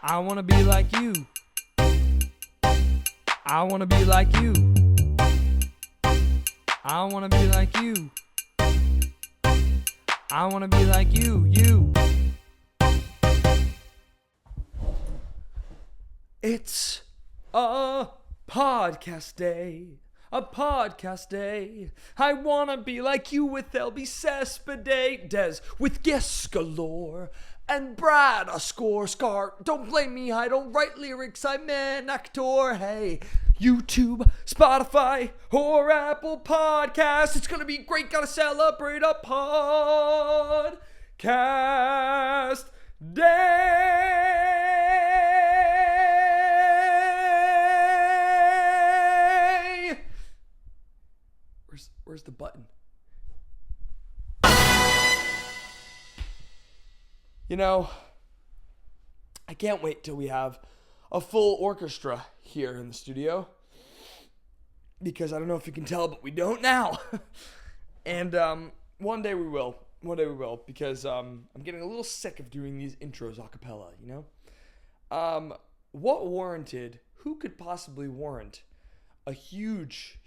I wanna be like you. I wanna be like you. I wanna be like you. I wanna be like you. It's a podcast day. A podcast day. I wanna be like you with Elbi Cespedes, with guests galore. And Brad, a scar. Don't blame me, I don't write lyrics, I'm an actor. Hey, YouTube, Spotify, or Apple Podcasts. It's gonna be great, gotta celebrate a podcast day. Where's the button? You know, I can't wait till we have a full orchestra here in the studio, because I don't know if you can tell, but we don't now. And one day we will, because I'm getting a little sick of doing these intros a cappella, you know? Who could possibly warrant a huge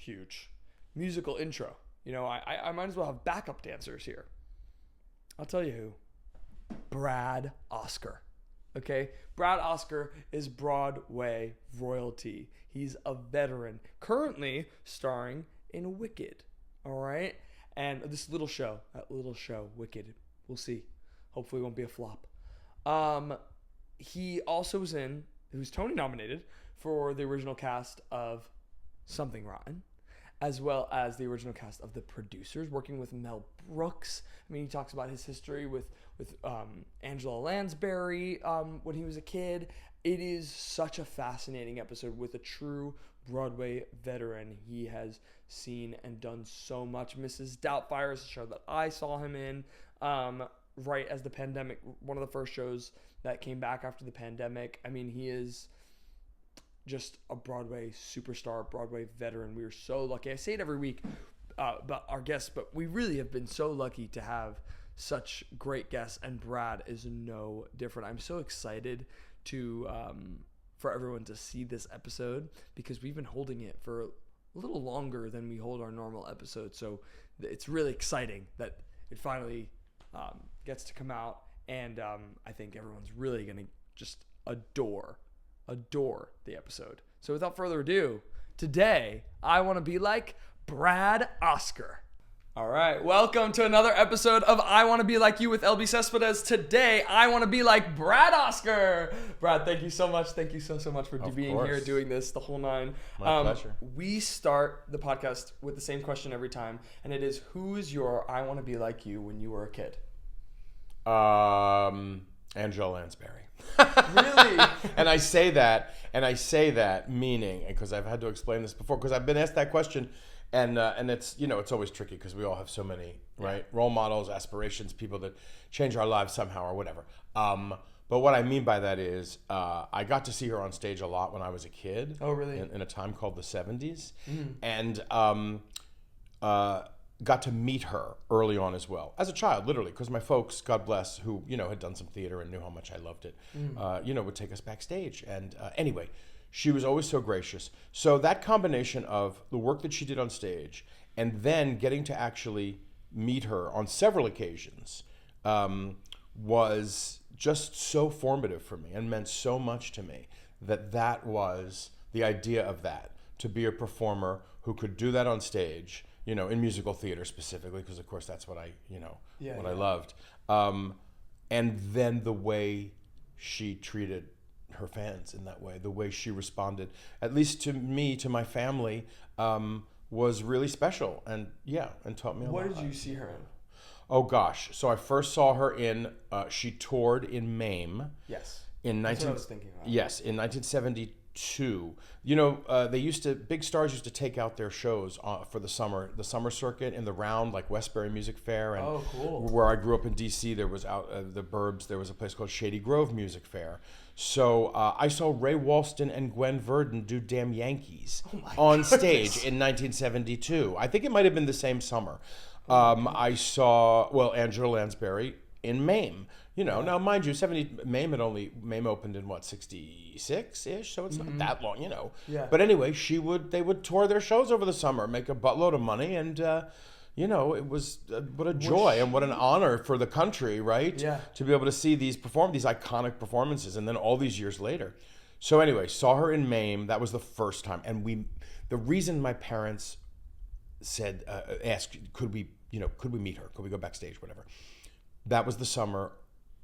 musical intro? You know, I might as well have backup dancers here. I'll tell you who. Brad Oscar. Okay? Brad Oscar is Broadway royalty. He's a veteran, currently starring in Wicked. All right? And that little show, Wicked. We'll see. Hopefully it won't be a flop. He also he was Tony nominated for the original cast of Something Rotten, as well as the original cast of The Producers, working with Mel Brooks. I mean, he talks about his history with Angela Lansbury when he was a kid. It is such a fascinating episode with a true Broadway veteran. He has seen and done so much. Mrs. Doubtfire is a show that I saw him in right as the pandemic, one of the first shows that came back after the pandemic. I mean, he is just a Broadway superstar, Broadway veteran. We are so lucky. I say it every week about our guests, but we really have been so lucky to have such great guests, and Brad is no different. I'm so excited for everyone to see this episode, because we've been holding it for a little longer than we hold our normal episodes. So it's really exciting that it finally gets to come out, and I think everyone's really going to just adore the episode. So without further ado, today I want to be like Brad Oscar. All right, welcome to another episode of I Want to Be Like You with Elbi Cespedes. Today I want to be like Brad Oscar. Brad, thank you so much. Thank you so much for being here, doing this, the whole nine. My pleasure. We start the podcast with the same question every time, and it is, who's your I Want to Be Like You when you were a kid? Angela Lansbury. Really? And I say that meaning, because I've had to explain this before, because I've been asked that question, and it's, you know, it's always tricky because we all have so many, right? Role models, aspirations, people that change our lives somehow or whatever. But what I mean by that is I got to see her on stage a lot when I was a kid. Oh, really? In a time called the 70s. And got to meet her early on as well, as a child, literally, because my folks, God bless, who, you know, had done some theater and knew how much I loved it, you know, would take us backstage. And anyway, she was always so gracious. So that combination of the work that she did on stage and then getting to actually meet her on several occasions was just so formative for me and meant so much to me, that was the idea of that, to be a performer who could do that on stage, you know, in musical theater specifically, because of course that's what I loved. And then the way she treated her fans in that way, the way she responded, at least to me, to my family, was really special, and taught me a lot. What did you see her in? Oh gosh, so I first saw her in, she toured in MAME. Yes. That's what I was thinking about. Yes, in 1972. You know, big stars used to take out their shows for the summer circuit in the round, like Westbury Music Fair. And cool. Where I grew up in DC, there was out the burbs, there was a place called Shady Grove Music Fair. So I saw Ray Walston and Gwen Verdon do Damn Yankees on stage in 1972. I think it might have been the same summer. I saw, Angela Lansbury in Mame. Now mind you, Mame opened in what, 66-ish, so it's not that long, Yeah. But anyway, they would tour their shows over the summer, make a buttload of money, and it was what a joy and what an honor for the country, right? Yeah. To be able to see these iconic performances, and then all these years later. So anyway, saw her in Mame. That was the first time, and the reason my parents said, asked, could we meet her? Could we go backstage, whatever? That was the summer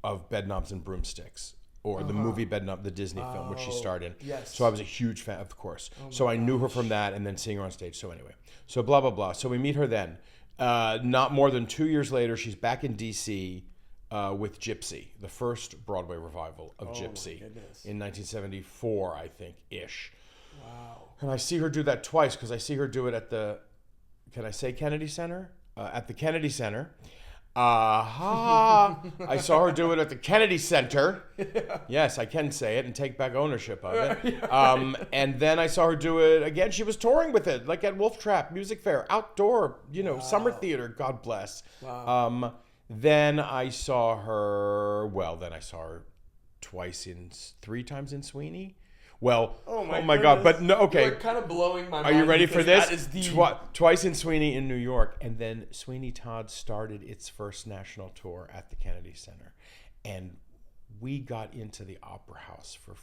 of Bedknobs and Broomsticks, or the movie Bedknobs, the Disney film, which she starred in. Yes. So I was a huge fan, of course. So I knew her from that, and then seeing her on stage. So anyway, so blah, blah, blah. So we meet her then. Not more than 2 years later, she's back in D.C. With Gypsy, the first Broadway revival of Gypsy in 1974, I think, ish. Wow. And I see her do that twice, because I see her do it at the, can I say Kennedy Center? At the Kennedy Center. I saw her do it at the Kennedy Center. Yeah. Yes, I can say it and take back ownership of it. And then I saw her do it again. She was touring with it, like at Wolf Trap Music Fair, outdoor, summer theater, God bless. Wow. Then I saw her three times in Sweeney. Well, oh my God, but no, okay. You're kind of blowing my mind. Are you ready for this? That is Twice in Sweeney in New York, and then Sweeney Todd started its first national tour at the Kennedy Center, and we got into the Opera House for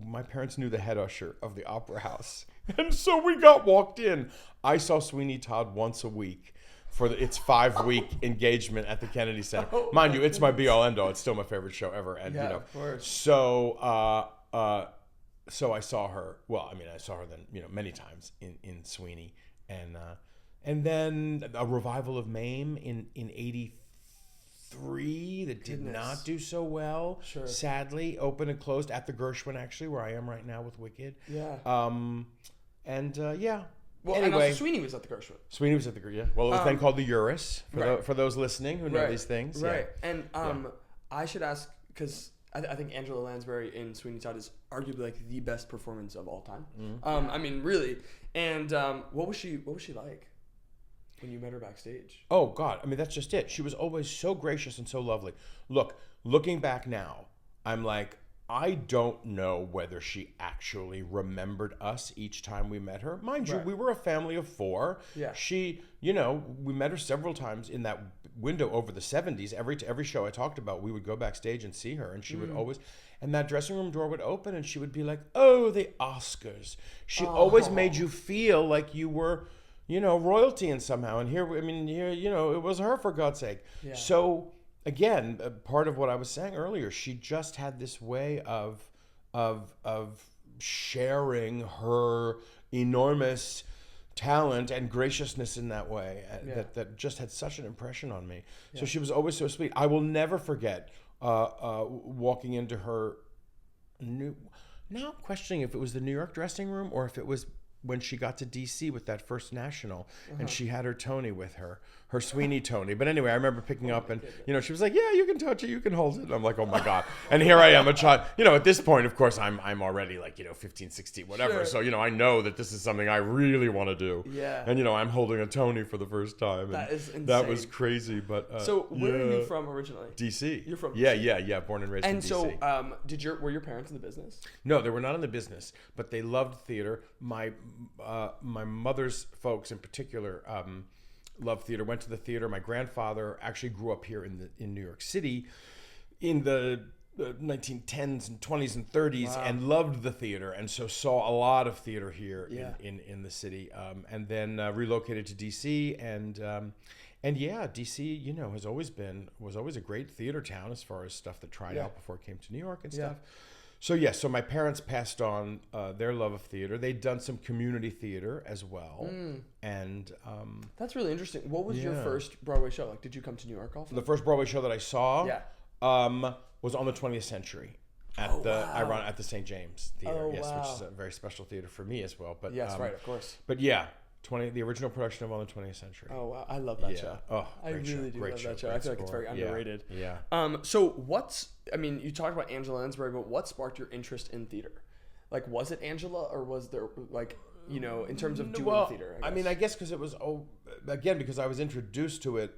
my parents knew the head usher of the Opera House, and so we got walked in. I saw Sweeney Todd once a week for its 5-week engagement at the Kennedy Center. Mind you, it's my be-all end-all. It's still my favorite show ever, and of course. So I saw her. Well, I mean, I saw her then, many times in Sweeney, and then a revival of Mame in '83 that did not do so well. Sure. Sadly, opened and closed at the Gershwin, actually, where I am right now with Wicked. Yeah. Yeah. Well, anyway, and also Sweeney was at the Gershwin. Sweeney was at the Gershwin. Yeah. Well, it was then called the Uris for those listening who know these things. Right. Yeah. And I should ask, because I think Angela Lansbury in Sweeney Todd is arguably like the best performance of all time. I mean, really. And what was she like when you met her backstage? Oh God, I mean, that's just it. She was always so gracious and so lovely. Looking back now, I'm like, I don't know whether she actually remembered us each time we met her. Mind you, we were a family of 4. Yeah. She, we met her several times in that window over the 70s. Every show I talked about, we would go backstage and see her, and she would always, and that dressing room door would open, and she would be like, "Oh, the Oscars." She always made you feel like you were, royalty in somehow. And here, it was her, for God's sake. Yeah. So again, part of what I was saying earlier, she just had this way of sharing her enormous talent and graciousness in that way that just had such an impression on me. Yeah. So she was always so sweet. I will never forget walking into her now I'm questioning if it was the New York dressing room or if it was when she got to DC with that first national, and she had her Tony with her Sweeney Tony. But anyway, I remember picking up and, she was like, "Yeah, you can touch it, you can hold it." And I'm like, "Oh my God." And here I am, a child. At this point, of course, I'm already like, 15, 16, whatever. Sure. So, I know that this is something I really want to do. Yeah. And, I'm holding a Tony for the first time. That is insane. That was crazy. But so where are you from originally? DC. You're from DC? Yeah. Born and raised in DC. And so, were your parents in the business? No, they were not in the business, but they loved theater. My mother's folks in particular loved theater, went to the theater. My grandfather actually grew up here in New York City in the 1910s and 20s and 30s and loved the theater, and so saw a lot of theater here in the city, and then relocated to DC, and DC was always a great theater town as far as stuff that tried out before it came to New York and stuff. So my parents passed on their love of theater. They'd done some community theater as well. And that's really interesting. What was your first Broadway show? Like, did you come to New York often? The first Broadway show that I saw was on the 20th Century at the St. James Theater, which is a very special theater for me as well. But right, of course. But the original production of On the 20th Century. Oh wow, I love that show. Oh, I really do love that show. I feel like it's very underrated. Yeah. So you talked about Angela Lansbury, but what sparked your interest in theater? Like, was it Angela, or was there in terms of doing theater? I guess because it was because I was introduced to it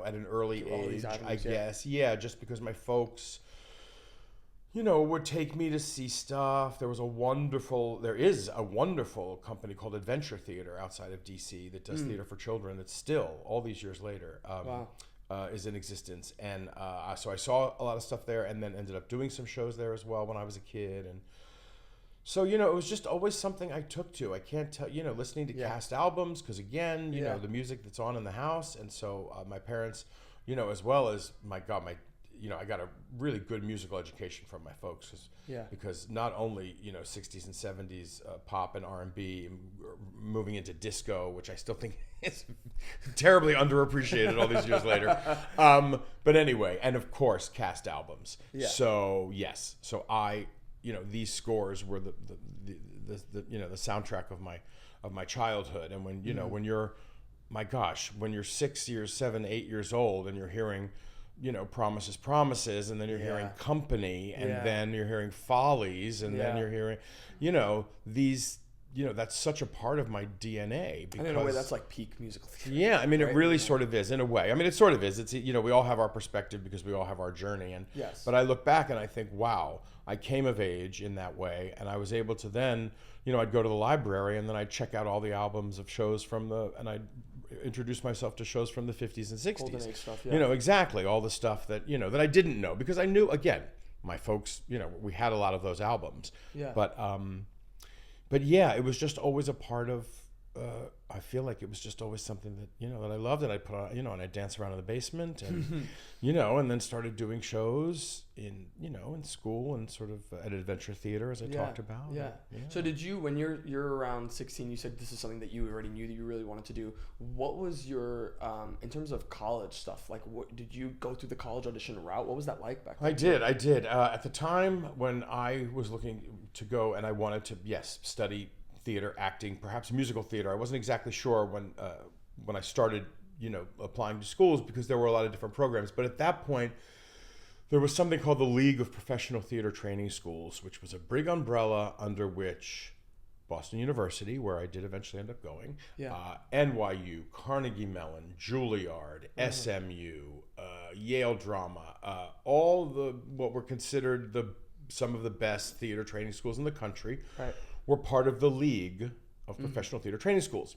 at an early all these age, avenues, I guess. Yeah, just because my folks, would take me to see stuff. There is a wonderful company called Adventure Theater outside of DC that does theater for children that's still, all these years later, is in existence. And so I saw a lot of stuff there, and then ended up doing some shows there as well when I was a kid. And so, it was just always something I took to. I can't tell, listening to cast albums, because again, the music that's on in the house. And so my parents, as well as, my God, I got a really good musical education from my folks, because not only 60s and 70s pop and R&B, moving into disco, which I still think is terribly underappreciated all these years later. But anyway, and of course, cast albums. Yeah. So yes, so I, these scores were the soundtrack of my childhood. And when when you're, my gosh, when you're 6 years, 7, 8 years old, and you're hearing, Promises, and then you're hearing Company, and then you're hearing Follies, and then you're hearing, these, that's such a part of my DNA. Because, and in a way, that's like peak musical theater. Yeah, I mean, right? It really sort of is, in a way. I mean, it sort of is. It's, we all have our perspective because we all have our journey. And but I look back and I think, wow, I came of age in that way, and I was able to then, I'd go to the library, and then I'd check out all the albums of shows and I'd introduce myself to shows from the 50s and 60s. Golden Age stuff, yeah. Exactly, all the stuff that, that I didn't know, because I knew, again, my folks, we had a lot of those albums. Yeah. But yeah, it was just always a part of, I feel like it was just always something that, that I loved, and I put on, and I danced around in the basement, and, and then started doing shows in, in school, and sort of at Adventure Theater, as I talked about. Yeah. So did you, when you're around 16, you said this is something that you already knew that you really wanted to do. What was your, in terms of college stuff, like what, did you go through the college audition route? What was that like back then? I did. At the time when I was looking to go, and I wanted to, study theater, acting, perhaps musical theater. I wasn't exactly sure when I started, applying to schools, because there were a lot of different programs. But at that point, there was something called the League of Professional Theater Training Schools, which was a big umbrella under which Boston University, where I did eventually end up going, NYU, Carnegie Mellon, Juilliard, SMU, Yale Drama, all what were considered some of the best theater training schools in the country. Right. Were part of the League of Professional Theater Training Schools.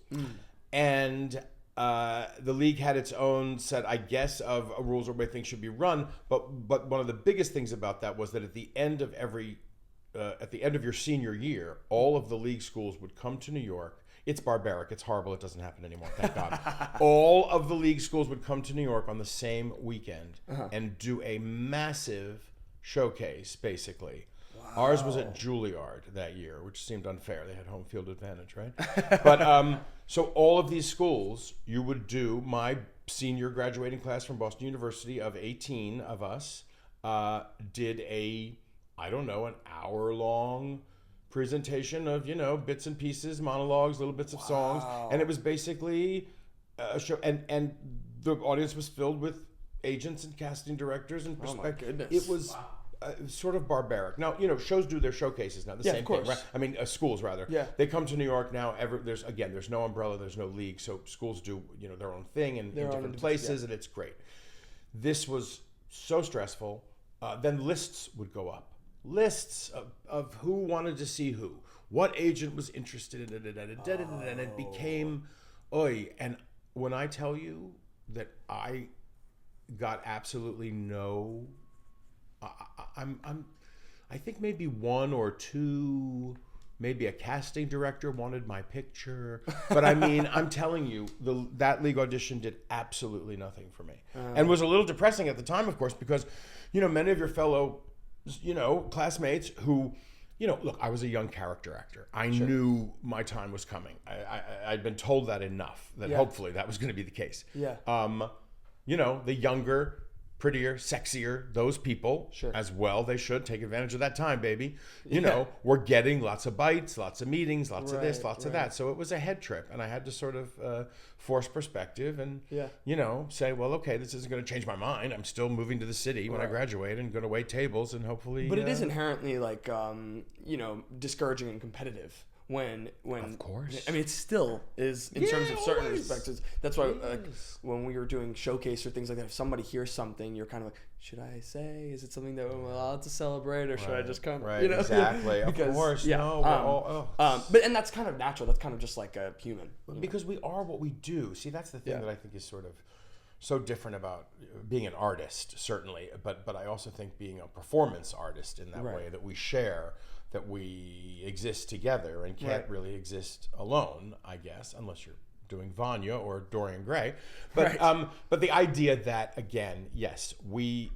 And the League had its own set, I guess, of rules or way things should be run. But one of the biggest things about that was that at the end of your senior year, all of the League schools would come to New York. It's barbaric. It's horrible. It doesn't happen anymore. Thank God. All of the League schools would come to New York on the same weekend and do a massive showcase, basically. Wow. Ours was at Juilliard that year, which seemed unfair. They had home field advantage, right? But so all of these schools, you would do, my senior graduating class from Boston University of 18 of us did an hour-long presentation of, bits and pieces, monologues, little bits of songs. And it was basically a show. And the audience was filled with agents and casting directors and perspective. Oh my goodness. It was sort of barbaric. Now, shows do their showcases now. The same thing, right? I mean, schools rather. Yeah. They come to New York now. There's no umbrella. There's no league. So schools do, their own thing in different places, and it's great. This was so stressful. Then lists would go up. Lists of who wanted to see who. What agent was interested in it. And it became, and when I tell you that I got absolutely no... I think maybe one or two, maybe a casting director wanted my picture, but I mean, I'm telling you, that League audition did absolutely nothing for me, and was a little depressing at the time, of course, because, many of your fellow, classmates who, look, I was a young character actor. I knew my time was coming. I'd been told that enough that hopefully that was going to be the case. Yeah. The younger, prettier, sexier, those people as well, they should take advantage of that time, baby. We're getting lots of bites, lots of meetings, lots of this, lots of that. So it was a head trip, and I had to sort of force perspective and, say, well, okay, this isn't going to change my mind. I'm still moving to the city when I graduate and going to wait tables and hopefully... But it is inherently like, discouraging and competitive when Of course. I mean, it still is in terms of certain respects. That's why like, Yes. when we were doing showcase or things like that, if somebody hears something, you're kind of like, should I say? Is it something that I'm allowed to celebrate, or should I just kind of, Right, you know? exactly. Because, of course. yeah, No, we're all, but and that's kind of natural. That's kind of just like a human. you know? because we are what we do. See, that's the thing Yeah. that I think is sort of so different about being an artist, certainly, but I also think being a performance artist in that Right. way, that we share, that we exist together and can't Right. really exist alone, I guess, unless you're doing Vanya or Dorian Gray. But Right. but the idea that, again, yes, we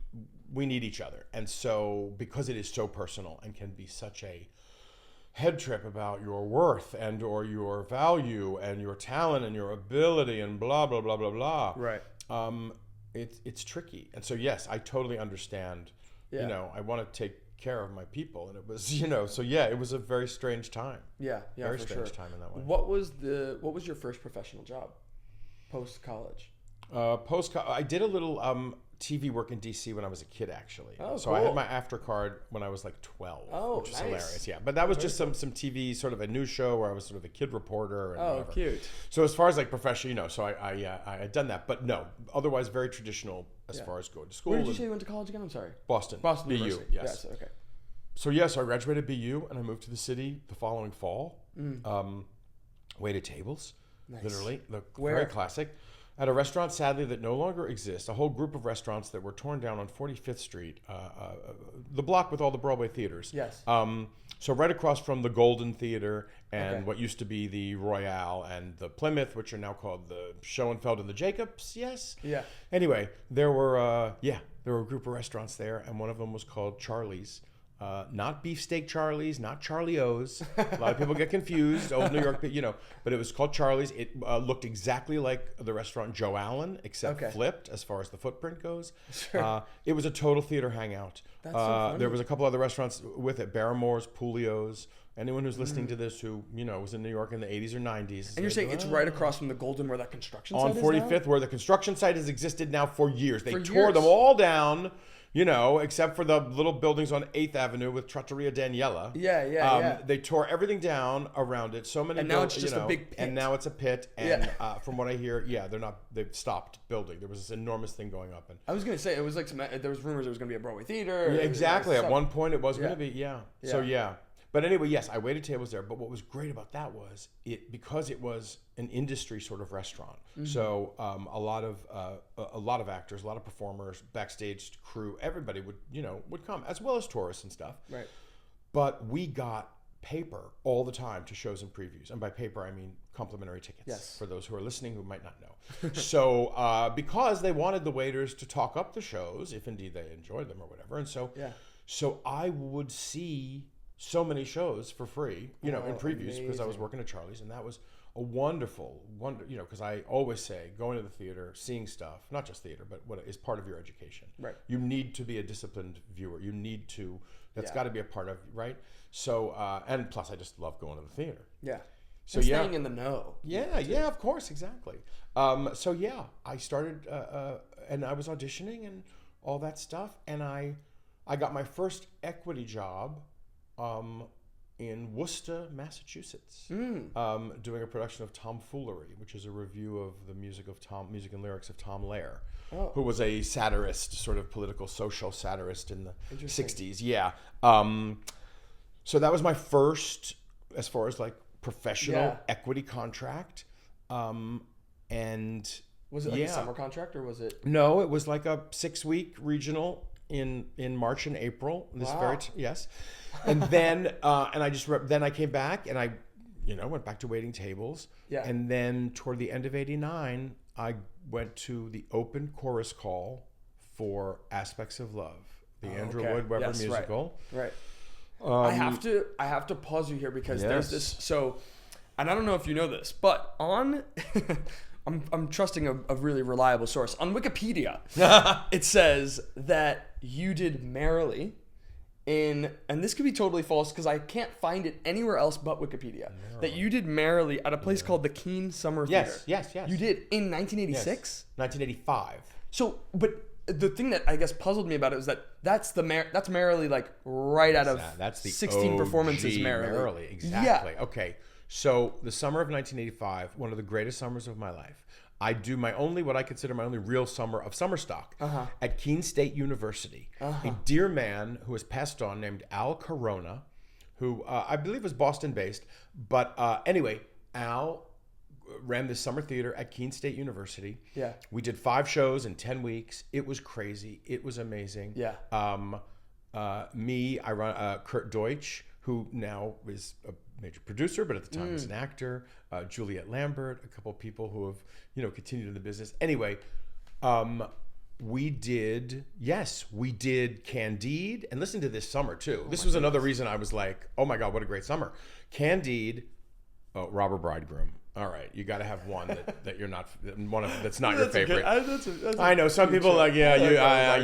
need each other, and so because it is so personal and can be such a head trip about your worth and or your value and your talent and your ability and blah blah blah blah blah. Right. It's tricky, and so yes, I totally understand. Yeah. You know, I want to take care of my people, and it was, you know, so yeah, it was a very strange time. Yeah. Yeah. Very for strange sure. time in that way. What was your first professional job post college? I did a little TV work in DC when I was a kid, actually. Oh, so I had cool. my aftercard when I was like 12, Oh, which was nice. hilarious. Yeah, but that was just some TV, sort of a news show where I was sort of a kid reporter. And Oh, whatever. cute. So as far as like professional, you know, so I had done that, but no, otherwise very traditional as Yeah. far as going to school. Where did you and say you went to college again? I'm sorry. Boston. Boston BU. University. Yes. Okay. So yes, I graduated BU and I moved to the city the following fall. Waited tables, Nice. literally. Where? Very classic. At a restaurant, sadly, that no longer exists. A whole group of restaurants that were torn down on 45th Street, the block with all the Broadway theaters. Yes. So right across from the Golden Theater and Okay. what used to be the Royale and the Plymouth, which are now called the Schoenfeld and the Jacobs. Yes. Yeah. Anyway, there were a group of restaurants there, and one of them was called Charlie's. Not Beefsteak Charlie's, not Charlie O's. A lot of people get confused. Old New York, you know, but it was called Charlie's. It looked exactly like the restaurant Joe Allen, except Okay. flipped as far as the footprint goes. Sure. It was a total theater hangout. That's so funny. There was a couple other restaurants with it, Barrymore's, Pulio's. Anyone who's listening to this who, you know, was in New York in the 80s or 90s. And you're saying it's right across from the Golden where that construction on site 45th, is where the construction site has existed now for years. They For tore years. them all down, you know, except for the little buildings on 8th Avenue with Trattoria Daniela. Yeah. They tore everything down around it. So many, And now it's just a big pit. And now it's a pit. And Yeah. from what I hear, they've stopped building. There was this enormous thing going up. And I was gonna say it was like there was rumors there was gonna be a Broadway theater. yeah, exactly. At Some- one point, it was going Yeah. to be, yeah. Yeah. So yeah. But anyway, yes, I waited tables there. But what was great about that was because it was an industry sort of restaurant. Mm-hmm. So a lot of actors, a lot of performers, backstage crew, everybody would come, as well as tourists and stuff. Right. But we got paper all the time to shows and previews, and by paper I mean complimentary tickets. Yes. For those who are listening who might not know. So because they wanted the waiters to talk up the shows, if indeed they enjoyed them or whatever, and so Yeah. so I would see so many shows for free, in previews, because I was amazing. working at Charlie's, and that was a wonderful, because I always say going to the theater, seeing stuff, not just theater, but what is part of your education. Right. You need to be a disciplined viewer. You need to, that's Yeah. got to be a part of, right? So, and plus I just love going to the theater. Yeah. So And yeah. staying in the know. Yeah, of course, exactly. So yeah, I started, and I was auditioning and all that stuff, and I got my first equity job in Worcester, Massachusetts, doing a production of Tomfoolery, which is a review of the music and lyrics of Tom Lehrer, who was a satirist, sort of political, social satirist in the Interesting. 60s. Yeah. So that was my first, as far as like professional Yeah. equity contract. And Was it like a summer contract or was it? no, it was like a 6-week regional in March and April. Wow. Yes, and then and I just then I came back and I, went back to waiting tables. Yeah. And then toward the end of '89, I went to the open chorus call for Aspects of Love, the Andrew okay. Lloyd Webber Yes, right. musical. Right. I have to pause you here because there's Yes. this. So, and I don't know if you know this, but on, I'm trusting a really reliable source on Wikipedia. It says that you did Merrily and this could be totally false because I can't find it anywhere else but Wikipedia. That you did Merrily at a place called the Keene Summer Theater. Yes. You did in 1986. 1985. So, but the thing that I guess puzzled me about it was that that's Merrily, like right out of that's the 16 OG performances Merrily. Exactly. Yeah. Okay. So the summer of 1985, one of the greatest summers of my life. I do what I consider my only real summer of summer stock at Keene State University. A dear man who has passed on named Al Corona, who I believe was Boston based. But anyway, Al ran this summer theater at Keene State University. Yeah. We did 5 shows in 10 weeks. It was crazy. It was amazing. Yeah. I run Kurt Deutsch, who now is a major producer, but at the time was an actor. Juliet Lambert, a couple of people who have, continued in the business. Anyway, we did Candide, and listen to this summer too. This was another reason I was like, oh my God, what a great summer. Candide, Robber Bridegroom. All right, you got to have one that you're not that's not your favorite. I know some people are like,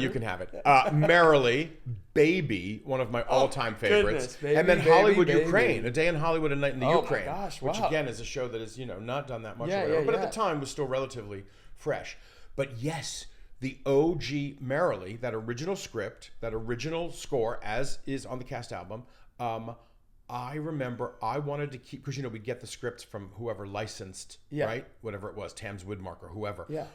you can have it. Merrily, Baby, one of my all-time favorites, Baby, and then Baby, Hollywood Baby. Ukraine, A Day in Hollywood, A Night in the Ukraine, my gosh, which wow. again is a show that is not done that much, but at the time was still relatively fresh. But yes, the OG Merrily, that original script, that original score, as is on the cast album. I remember I wanted to keep, because we'd get the scripts from whoever licensed, right? Whatever it was, Tams Widmark or whoever. Yeah.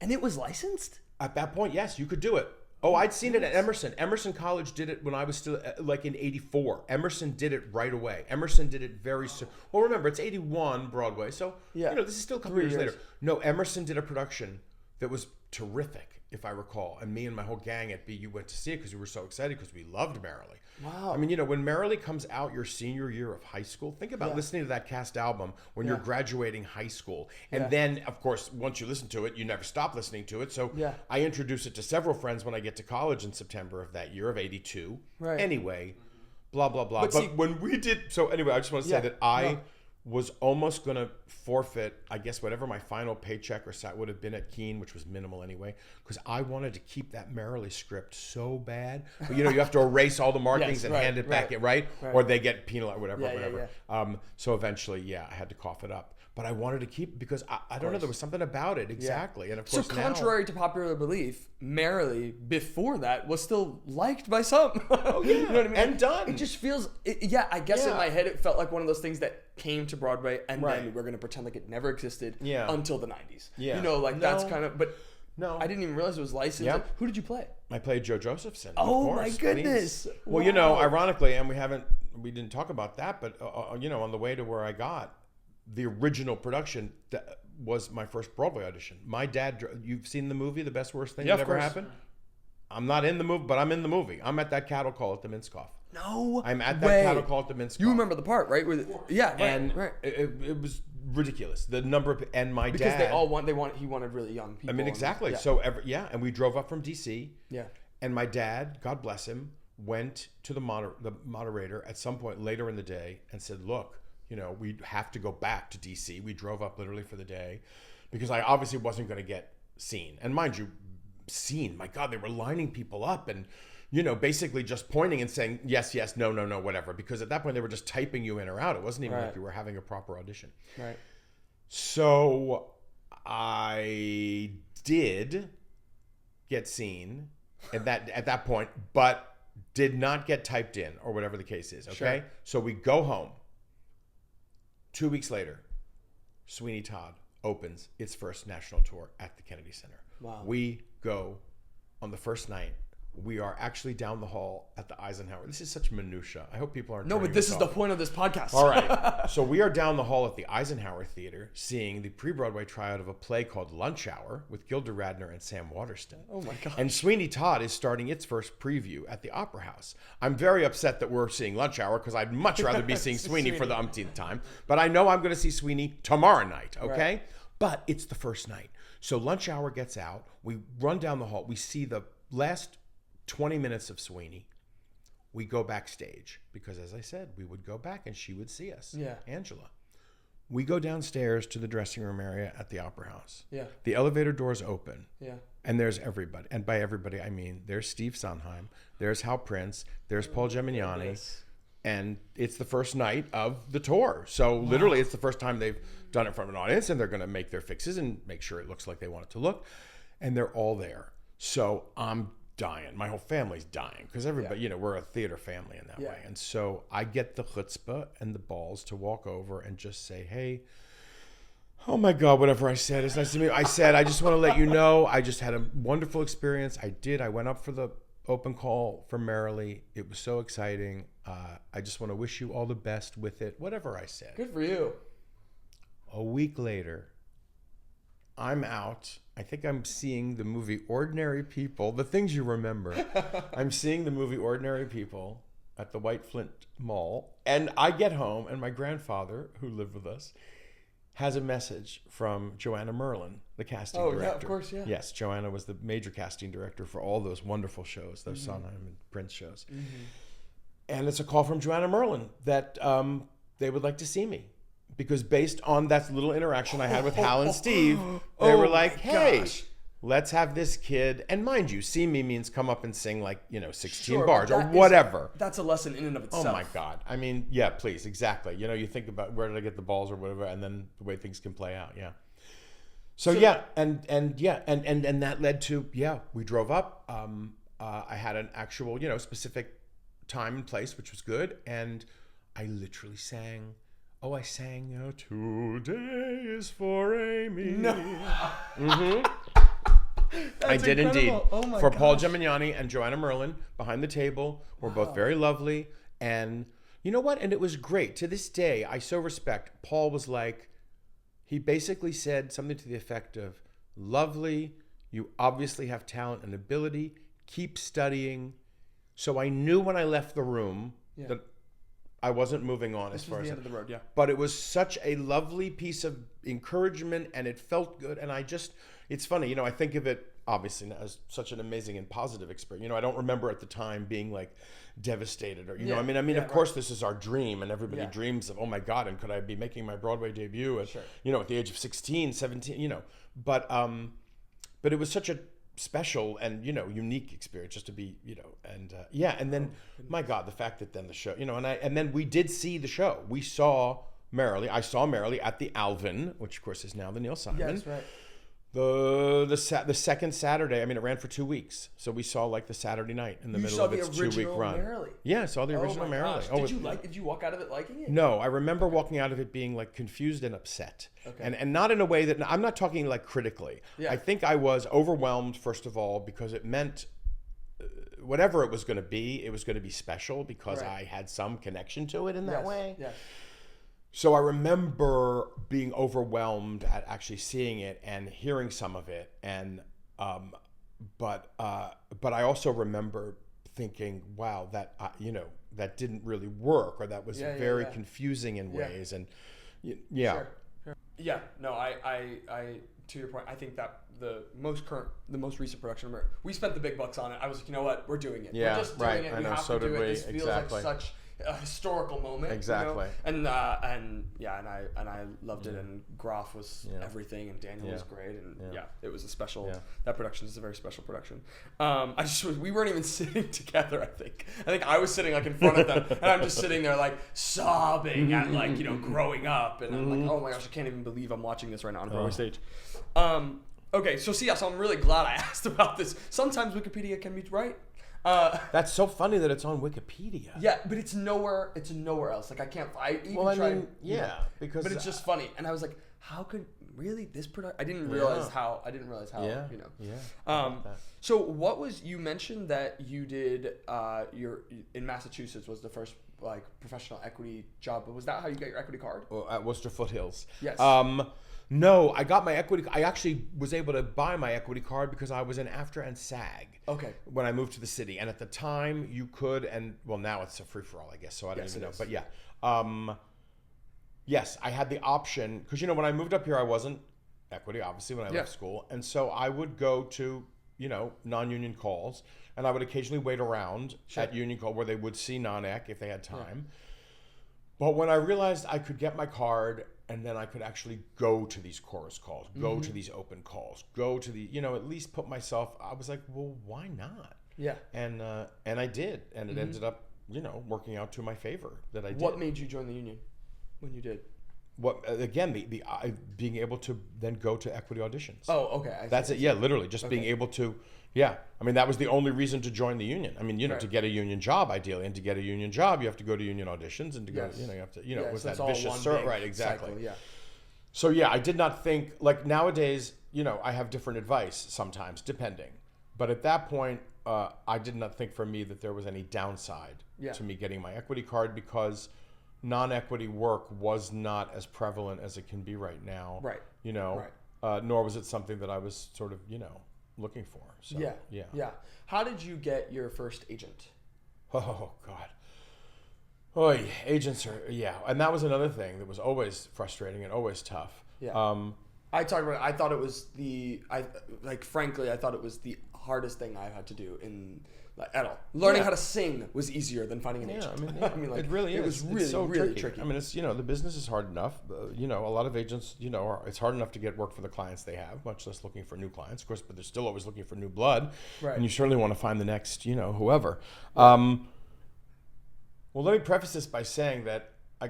And it was licensed? At that point, yes, you could do it. Oh, I'd seen it at Emerson. Emerson College did it when I was still like in 84. Emerson did it right away. Emerson did it very soon. Well, remember, it's 81 Broadway, so this is still a couple years later. No, Emerson did a production that was terrific, if I recall. And me and my whole gang at BU went to see it because we were so excited because we loved Merrily. Wow. I mean, when Merrily comes out your senior year of high school, think about listening to that cast album when you're graduating high school. And then, of course, once you listen to it, you never stop listening to it. So I introduce it to several friends when I get to college in September of that year of 82. Right. Anyway, blah, blah, blah. But when we did... So anyway, I just want to say that I was almost going to forfeit, I guess, whatever my final paycheck or sat would have been at Keene, which was minimal anyway, because I wanted to keep that Merrily script so bad. But, you have to erase all the markings and hand it back, right? Or they get penalized, whatever. So eventually, I had to cough it up. But I wanted to keep it because I don't know, there was something about it, exactly. And of course, so contrary to popular belief, Merrily before that was still liked by some. Oh yeah, you know what I mean? And done. It just feels, I guess in my head it felt like one of those things that came to Broadway and then we're gonna pretend like it never existed until the 90s. Yeah, that's kind of. But no, I didn't even realize it was licensed. Yeah. Who did you play? I played Joe Josephson. Oh my goodness! Wow. Well, ironically, and we didn't talk about that, but on the way to where I got. The original production was my first Broadway audition. My dad, you've seen the movie, The Best Worst Thing That Ever Happened? I'm not in the movie, but I'm in the movie. I'm at that cattle call at the Minskoff. No I'm at that cattle call at the Minskoff. You remember the part, right? Right. It was ridiculous. The number of, and my because dad. Because he wanted really young people. I mean, exactly. So, and we drove up from D.C. Yeah. And my dad, God bless him, went to the moderator at some point later in the day and said, look, we have to go back to DC. We drove up literally for the day because I obviously wasn't going to get seen. And mind you, seen, my God, they were lining people up and, basically just pointing and saying, yes, yes, no, no, no, whatever. Because at that point, they were just typing you in or out. It wasn't even like you were having a proper audition. Right. So I did get seen at that point, but did not get typed in or whatever the case is. Okay. Sure. So we go home. 2 weeks later, Sweeney Todd opens its first national tour at the Kennedy Center. Wow. We go on the first night. We are actually down the hall at the Eisenhower. This is such minutia. I hope people aren't. No, but this is the point of this podcast. All right. So we are down the hall at the Eisenhower Theater seeing the pre-Broadway tryout of a play called Lunch Hour with Gilda Radner and Sam Waterston. Oh my God. And Sweeney Todd is starting its first preview at the Opera House. I'm very upset that we're seeing Lunch Hour because I'd much rather be seeing Sweeney for the umpteenth time. But I know I'm going to see Sweeney tomorrow night, okay? Right. But it's the first night. So Lunch Hour gets out. We run down the hall. We see the last 20 minutes of Sweeney. We go backstage because, as I said, we would go back and she would see us. Yeah. Angela. We go downstairs to the dressing room area at the Opera House. Yeah. The elevator doors open. Yeah. And there's everybody. And by everybody, I mean there's Steve Sondheim, there's Hal Prince, there's Paul Gemignani. And it's the first night of the tour. So literally it's the first time they've done it in front of an audience, and they're going to make their fixes and make sure it looks like they want it to look. And they're all there. So I'm dying. My whole family's dying because everybody, we're a theater family in that way. And so I get the chutzpah and the balls to walk over and just say, hey, oh my God, whatever I said. It's nice to meet you. I said, I just want to let you know, I just had a wonderful experience. I went up for the open call for Merrily. It was so exciting. I just want to wish you all the best with it. Whatever I said. Good for you. A week later, I'm out. I think I'm seeing the movie Ordinary People. The things you remember. I'm seeing the movie Ordinary People at the White Flint Mall. And I get home, and my grandfather, who lived with us, has a message from Joanna Merlin, the casting director. Oh, yeah, of course, yeah. Yes, Joanna was the major casting director for all those wonderful shows, those Sondheim and Prince shows. And it's a call from Joanna Merlin that they would like to see me. Because based on that little interaction I had with Hal and Steve, they were like, hey, let's have this kid. And mind you, see me means come up and sing 16 bars or whatever. That's a lesson in and of itself. Oh my God. I mean, yeah, please. Exactly. You think about where did I get the balls or whatever, and then the way things can play out. Yeah. So and that led to, we drove up. I had an actual, specific time and place, which was good. And I literally sang, I sang, today is for Amy. No. I did incredible. Indeed. Oh my for gosh. Paul Gemignani and Joanna Merlin behind the table. We're both very lovely. And you know what? And it was great. To this day, I so respect. Paul was like, he basically said something to the effect of, lovely, you obviously have talent and ability, keep studying. So I knew when I left the room that I wasn't moving on as far as the end of the road, but it was such a lovely piece of encouragement, and it felt good. And it's funny, I think of it obviously as such an amazing and positive experience. I don't remember at the time being like devastated or of course this is our dream, and everybody dreams of, oh my God, and could I be making my Broadway debut at at the age of 16, 17, but it was such a special and unique experience just to be and then my God, the fact that then the show and then we did see the show. We saw Merrily. I saw Merrily at the Alvin, which of course is now the Neil Simon. Yes, right. The second Saturday. I mean, it ran for 2 weeks, so we saw the Saturday night in the middle of its 2 week run. Merrily. Yeah, I saw the original Merrily. Did you walk out of it liking it? No, I remember walking out of it being confused and upset, and not in a way that I'm not talking critically. Yeah. I think I was overwhelmed first of all because it meant whatever it was going to be special because I had some connection to it in that way. Yes. So I remember being overwhelmed at actually seeing it and hearing some of it, and but I also remember thinking, wow, that that didn't really work, or that was very confusing in ways, and Sure. Yeah, no, I to your point, I think that the most recent production, we spent the big bucks on it. I was like, you know what, we're doing it. Yeah, we're just doing it. I we know, have so to do did it. we. This feels like such a historical moment. Exactly. And I loved it, and Groff was everything, and Daniel was great, and it was a special. Yeah. That production is a very special production. We weren't even sitting together. I think I was sitting in front of them, and I'm just sitting there sobbing at growing up, and I'm like, oh my gosh, I can't even believe I'm watching this right now on a Broadway stage. Okay, so I'm really glad I asked about this. Sometimes Wikipedia can be right. That's so funny that it's on Wikipedia. Yeah, but it's nowhere else. I can't. Because but it's just funny, and I was like, how could really this production? I didn't realize how. So what was you mentioned that you did? Your in Massachusetts was the first professional equity job. But was that how you got your equity card? At Worcester Foothills. Yes. No, I got my equity. I actually was able to buy my equity card because I was in AFTRA and SAG. Okay. When I moved to the city, and at the time you could, and now it's a free for all, I guess. So I don't even know. But yes, I had the option because when I moved up here, I wasn't equity, obviously, when I left school, and so I would go to non-union calls, and I would occasionally wait around at union call where they would see non-ec if they had time. Yeah. But when I realized I could get my card, and then I could actually go to these chorus calls, go to these open calls, go to the, at least put myself, I was like, well, why not? Yeah. And I did. And it ended up, working out to my favor that I did. What made you join the union when you did? being able to then go to equity auditions. Oh, okay. I see. That's it. Yeah, literally just being able to. Yeah, I mean that was the only reason to join the union. I mean, to get a union job ideally, and to get a union job, you have to go to union auditions, and to go, you have to, it was that vicious circle, right? Exactly. Cycle, yeah. So yeah, I did not think like nowadays. I have different advice sometimes, depending. But at that point, I did not think for me that there was any downside to me getting my equity card, because non-equity work was not as prevalent as it can be right now. Right. Nor was it something that I was sort of, looking for. So, yeah. How did you get your first agent? Oh, God. Oh, yeah. Agents are, And that was another thing that was always frustrating and always tough. Yeah. I thought it was frankly, I thought it was the hardest thing I've had to do at all. Learning how to sing was easier than finding an agent. It really is. It was really, so really tricky. I mean, it's, the business is hard enough. A lot of agents, it's hard enough to get work for the clients they have, much less looking for new clients, of course, but they're still always looking for new blood. Right. And you certainly want to find the next, whoever. Well, let me preface this by saying that I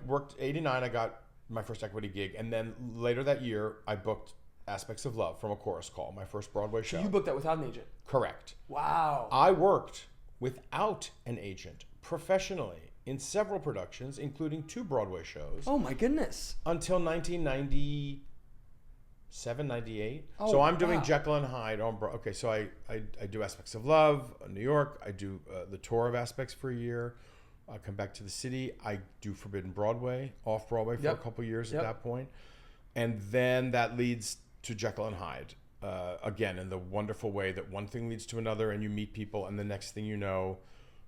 worked 89, I got my first equity gig. And then later that year, I booked Aspects of Love from A Chorus Call, my first Broadway show. So you booked that without an agent? Correct. Wow. I worked without an agent professionally in several productions, including 2 Broadway shows. Oh my goodness. Until 1997, 98. Oh, so I'm doing Jekyll and Hyde on Broadway. Okay, so I do Aspects of Love in New York. I do the tour of Aspects for a year. I come back to the city. I do Forbidden Broadway, off Broadway for a couple years at that point. And then that leads to Jekyll and Hyde, again, in the wonderful way that one thing leads to another, and you meet people, and the next thing you know,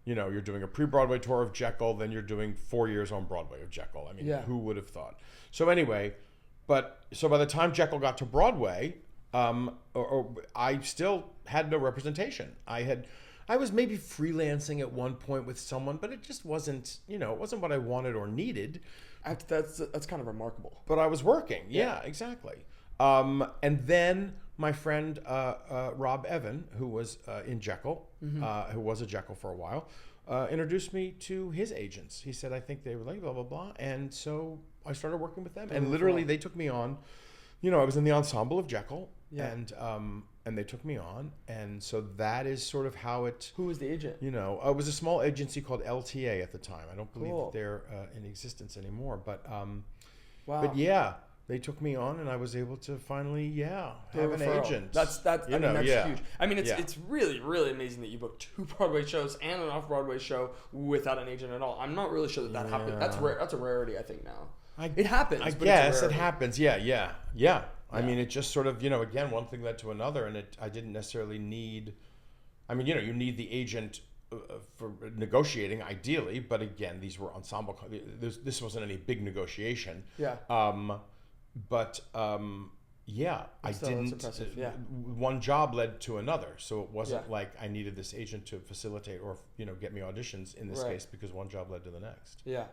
you're doing a pre-Broadway tour of Jekyll, then you're doing 4 years on Broadway of Jekyll. I mean, who would have thought? So anyway, so by the time Jekyll got to Broadway, I still had no representation. I was maybe freelancing at one point with someone, but it just wasn't, it wasn't what I wanted or needed. That's kind of remarkable. But I was working. Yeah, exactly. And then my friend Rob Evan, who was in Jekyll, who was a Jekyll for a while, introduced me to his agents. He said, I think they were like blah, blah, blah. And so I started working with them. And literally they took me on. I was in the ensemble of Jekyll. Yeah. And they took me on. And so that is sort of how it... Who was the agent? It was a small agency called LTA at the time. I don't believe that they're in existence anymore. But wow. But yeah... They took me on, and I was able to finally, have an agent. That's huge. I mean, it's really, really amazing that you booked 2 Broadway shows and an off-Broadway show without an agent at all. I'm not really sure that happened. That's rare. That's a rarity, I think, now. It happens. I guess it happens. Yeah. I mean, it just sort of, again, one thing led to another, and I didn't necessarily need. I mean, you need the agent for negotiating, ideally, but again, these were ensemble. This wasn't any big negotiation. Yeah. But I didn't. One job led to another, so it wasn't like I needed this agent to facilitate or get me auditions in this case, because one job led to the next. Yeah.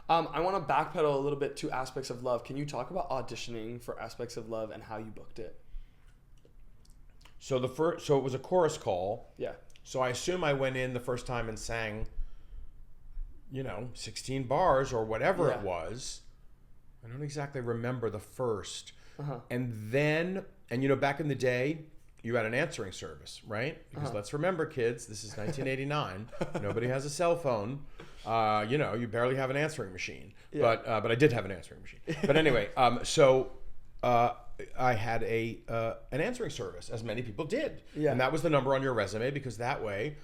I want to backpedal a little bit to Aspects of Love. Can you talk about auditioning for Aspects of Love and how you booked it? So it was a chorus call. Yeah. So I assume I went in the first time and sang, 16 bars or whatever it was. I don't exactly remember the first. And then, back in the day, you had an answering service, right? Because let's remember, kids, this is 1989. Nobody has a cell phone. You barely have an answering machine. Yeah. But I did have an answering machine. But anyway, so I had an answering service, as many people did. Yeah. And that was the number on your resume, because that way,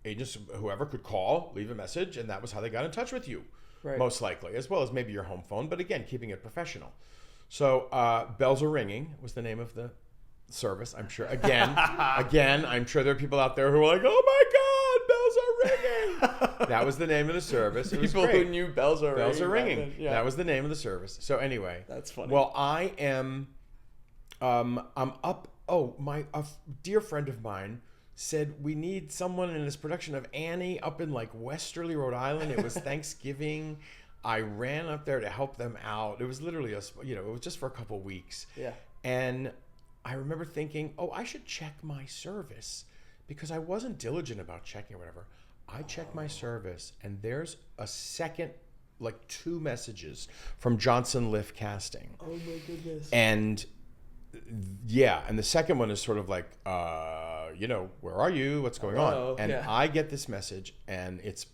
agents, whoever could call, leave a message, and that was how they got in touch with you. Right. Most likely, as well as maybe your home phone, but again, keeping it professional. So Bells Are Ringing was the name of the service, I'm sure. Again, I'm sure there are people out there who are like, oh my God, bells are ringing. That was the name of the service. It was people great. Who knew bells are ringing. Bells are ringing. Yeah. That was the name of the service. So anyway. That's funny. Well, I am, I'm up, a dear friend of mine said we need someone in this production of Annie up in like Westerly, Rhode Island. It was Thanksgiving. I ran up there to help them out. It was literally it was just for a couple of weeks. Yeah. And I remember thinking, I should check my service, because I wasn't diligent about checking or whatever. I checked my service, and there's a second like 2 messages from Johnson Liff Casting. Oh my goodness. And yeah, and the second one is sort of like, where are you? What's going on? And I get this message, and it's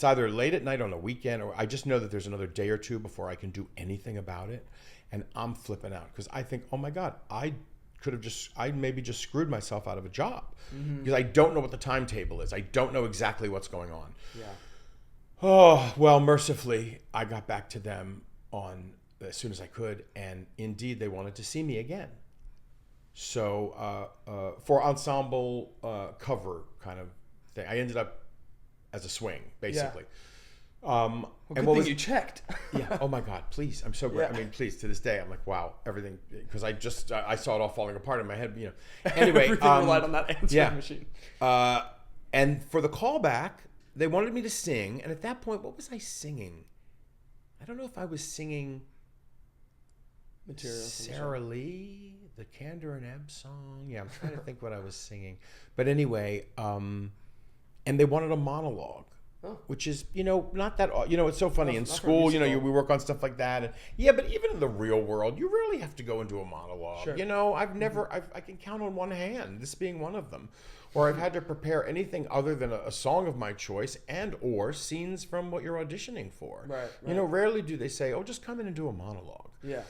either late at night on a weekend, or I just know that there's another day or two before I can do anything about it. And I'm flipping out because I think, oh my God, I maybe just screwed myself out of a job because I don't know what the timetable is. I don't know exactly what's going on. Yeah. Oh, well, mercifully, I got back to them as soon as I could, and indeed they wanted to see me again. So for ensemble cover kind of thing, I ended up as a swing, basically. Well, good thing you checked. Yeah. Oh my God, please. I'm so glad. Yeah. I mean, please, to this day, I'm like, wow, everything, because I saw it all falling apart in my head. Anyway, everything relied on that answering machine. And for the callback, they wanted me to sing, and at that point, what was I singing? I don't know if I was singing Material. Sarah Lee, the Candor and Ebb song. Yeah, I'm trying to think what I was singing. But anyway, and they wanted a monologue. Oh. Which is, not that, it's so funny in school, we work on stuff like that. And but even in the real world, you rarely have to go into a monologue. Sure. I can count on one hand, this being one of them. Or I've had to prepare anything other than a song of my choice or scenes from what you're auditioning for. Right. Rarely do they say, oh, just come in and do a monologue. Yeah.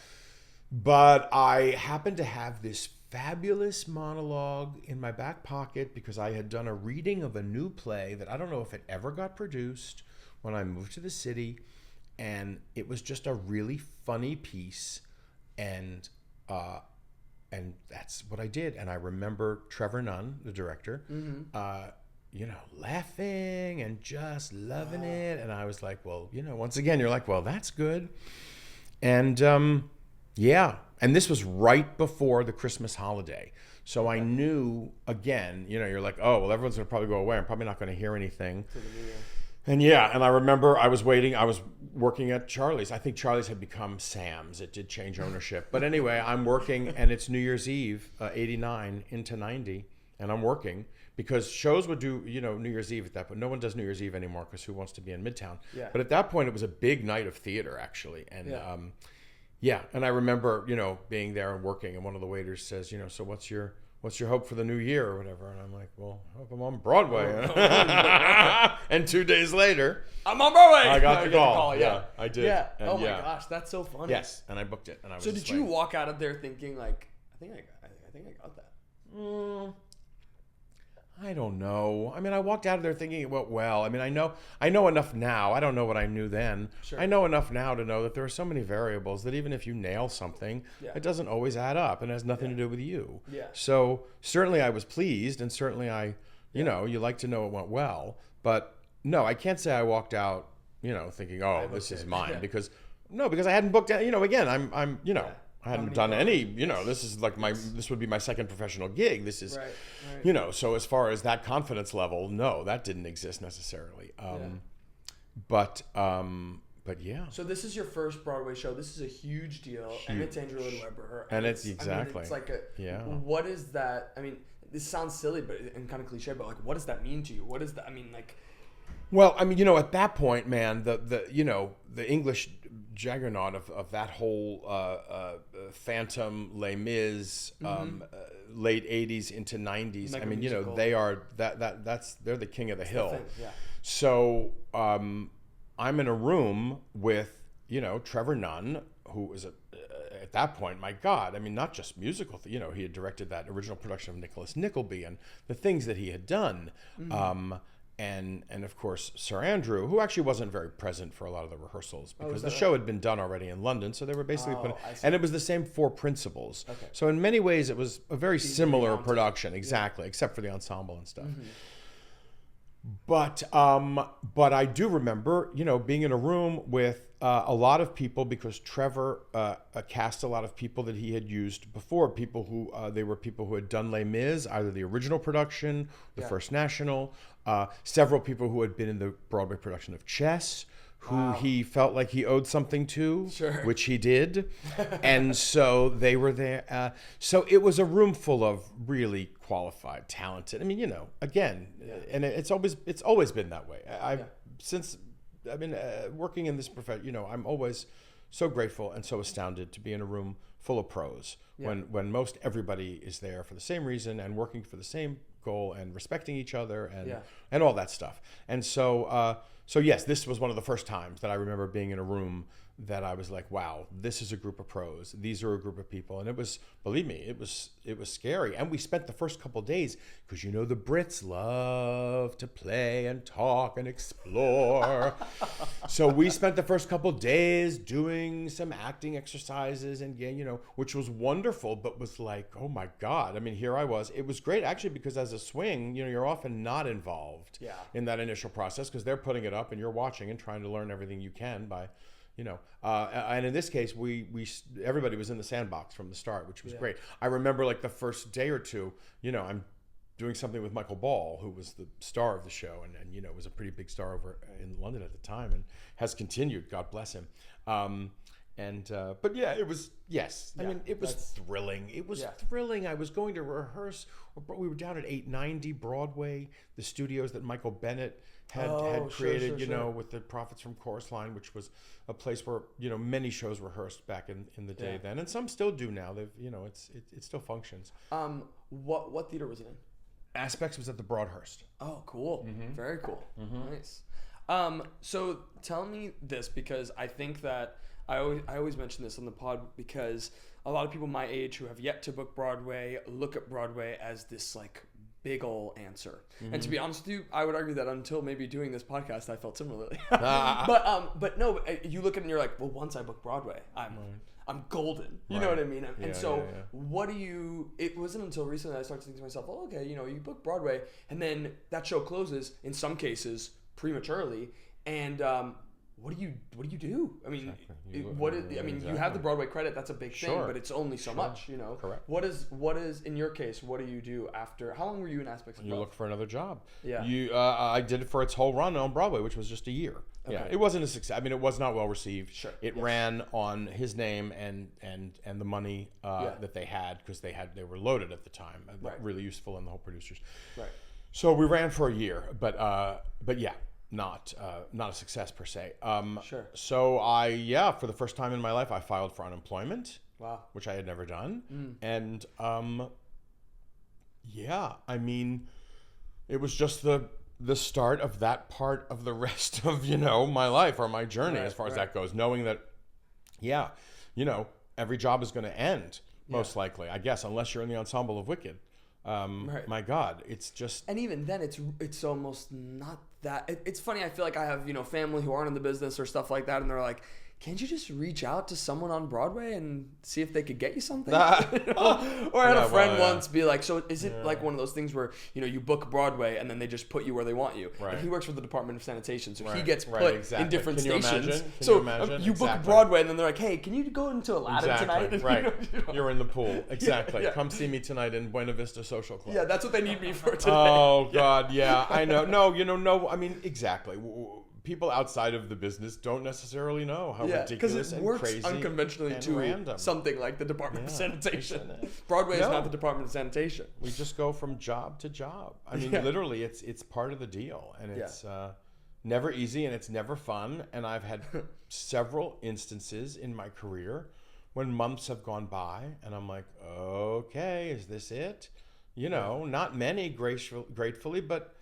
But I happened to have this fabulous monologue in my back pocket because I had done a reading of a new play that I don't know if it ever got produced when I moved to the city, and it was just a really funny piece, and that's what I did. And I remember Trevor Nunn, the director, laughing and just loving it, and I was like, well, once again, you're like, well, that's good, and yeah. And this was right before the Christmas holiday. So I knew, again, you're like, oh, well, everyone's going to probably go away. I'm probably not going to hear anything. And I remember I was working at Charlie's. I think Charlie's had become Sam's. It did change ownership. But anyway, I'm working, and it's New Year's Eve, 89 into 90, and I'm working because shows would do, New Year's Eve at that point. No one does New Year's Eve anymore because who wants to be in Midtown? Yeah. But at that point, it was a big night of theater, actually. And and I remember, being there and working, and one of the waiters says, so what's your hope for the new year or whatever? And I'm like, well, I hope I'm on Broadway. And 2 days later, I'm on Broadway. I got the call. Yeah, I did. Yeah. And oh my gosh, that's so funny. Yes, and I booked it. And I was. So did you walk out of there thinking like, I think I got that? I don't know. I mean, I walked out of there thinking it went well. I mean, I know enough now. I don't know what I knew then. Sure. I know enough now to know that there are so many variables that even if you nail something, it doesn't always add up and has nothing to do with you. Yeah. So certainly I was pleased, and certainly you like to know it went well. But no, I can't say I walked out, thinking, oh, this is mine. Because I hadn't booked, again, I'm I hadn't done any, this is like this would be my second professional gig. This is, right. So as far as that confidence level, no, that didn't exist necessarily. But yeah. So this is your first Broadway show. This is a huge deal. Huge. And it's Andrew Lloyd Webber. And it's exactly. It's like what is that? I mean, this sounds silly, and kind of cliche, but like, what does that mean to you? What is that? I mean, like. Well, I mean, at that point, man, the English juggernaut of that whole Phantom, Les Mis, late 80s into 90s. Like, I mean, they are they're the king of the hill. Yeah. So I'm in a room with Trevor Nunn, who was at that point, my God, I mean, not just musical. He had directed that original production of Nicholas Nickleby and the things that he had done. And of course, Sir Andrew, who actually wasn't very present for a lot of the rehearsals because the show had been done already in London. So they were basically and it was the same 4 principals. Okay. So in many ways, it was a very similar production, exactly, except for the ensemble and stuff. But I do remember, being in a room with a lot of people because Trevor cast a lot of people that he had used before. People who they were people who had done Les Mis, either the original production, the First National. Several people who had been in the Broadway production of Chess, who he felt like he owed something to, which he did, and so they were there. So it was a room full of really qualified, talented. I mean, again, and it's always been that way. Since working in this profession, you know, I'm always so grateful and so astounded to be in a room full of pros when most everybody is there for the same reason and working for the same goal and respecting each other and all that stuff. And so yes, this was one of the first times that I remember being in a room that I was like, wow, this is a group of pros. These are a group of people. And it was, believe me, it was scary. And we spent the first couple of days, because you know the Brits love to play and talk and explore. So we spent the first couple of days doing some acting exercises and, you know, which was wonderful, but was like, oh my God. I mean, here I was. It was great actually, because as a swing, you know, you're often not involved in that initial process, because they're putting it up and you're watching and trying to learn everything you can by, you know, and in this case, everybody was in the sandbox from the start, which was great. I remember like the first day or two, you know, I'm doing something with Michael Ball, who was the star of the show, and you know, was a pretty big star over in London at the time, and has continued. God bless him. But yeah, it was I mean, it was thrilling. It was thrilling. I was going to rehearse. We were down at 890 Broadway, the studios that Michael Bennett had created, you know, with the Prophets from Chorus Line, which was a place where, you know, many shows rehearsed back in the day then, and some still do now. They've, you know, it still functions. What theater was it in? Aspects was at the Broadhurst. Oh, cool. Very cool. Nice. So tell me this, because I think that I always mention this on the pod, because a lot of people my age who have yet to book Broadway look at Broadway as this like big ol' answer. And to be honest with you, I would argue that until maybe doing this podcast, I felt similarly. But no, you look at it and you're like, well, once I book Broadway, I'm golden. You know what I mean? And what do you? It wasn't until recently I started thinking to myself, oh, okay, you know, you book Broadway, and then that show closes in some cases prematurely, and what do you do? I mean, you have the Broadway credit. That's a big thing, but it's only so much, you know. Correct. What is in your case? What do you do after? How long were you in Aspects of Love? You look for another job. Yeah. I did it for its whole run on Broadway, which was just a year. Okay. Yeah. It wasn't a success. I mean, it was not well received. Sure. It ran on his name and the money that they had, because they were loaded at the time. Really useful, and the whole producers. Right. So we ran for a year, but yeah. Not a success per se. Sure. So for the first time in my life, I filed for unemployment. Wow. Which I had never done. And I mean, it was just the start of that part of the rest of, you know, my life or my journey as far as that goes, knowing that, you know, every job is going to end most likely, I guess, unless you're in the ensemble of Wicked. My God, it's just... And even then, it's almost not that... It's funny, I feel like I have, you know, family who aren't in the business or stuff like that, and they're like, can't you just reach out to someone on Broadway and see if they could get you something? Or I had a friend once be like, so is it like one of those things where, you know, you book Broadway and then they just put you where they want you? Right. And he works for the Department of Sanitation, so he gets put in different stations. You book Broadway and then they're like, hey, can you go into Aladdin tonight? Right. You're in the pool. Exactly. Come see me tonight in Buena Vista Social Club. Yeah, that's what they need me for today. Oh, God, I know. No, I mean, exactly. People outside of the business don't necessarily know how ridiculous and crazy because it works unconventionally and to random. Something like the Department of Sanitation. Broadway is not the Department of Sanitation. We just go from job to job. I mean, literally, it's part of the deal, and it's never easy and it's never fun. And I've had several instances in my career when months have gone by, and I'm like, okay, is this it? You know, not many, gratefully, but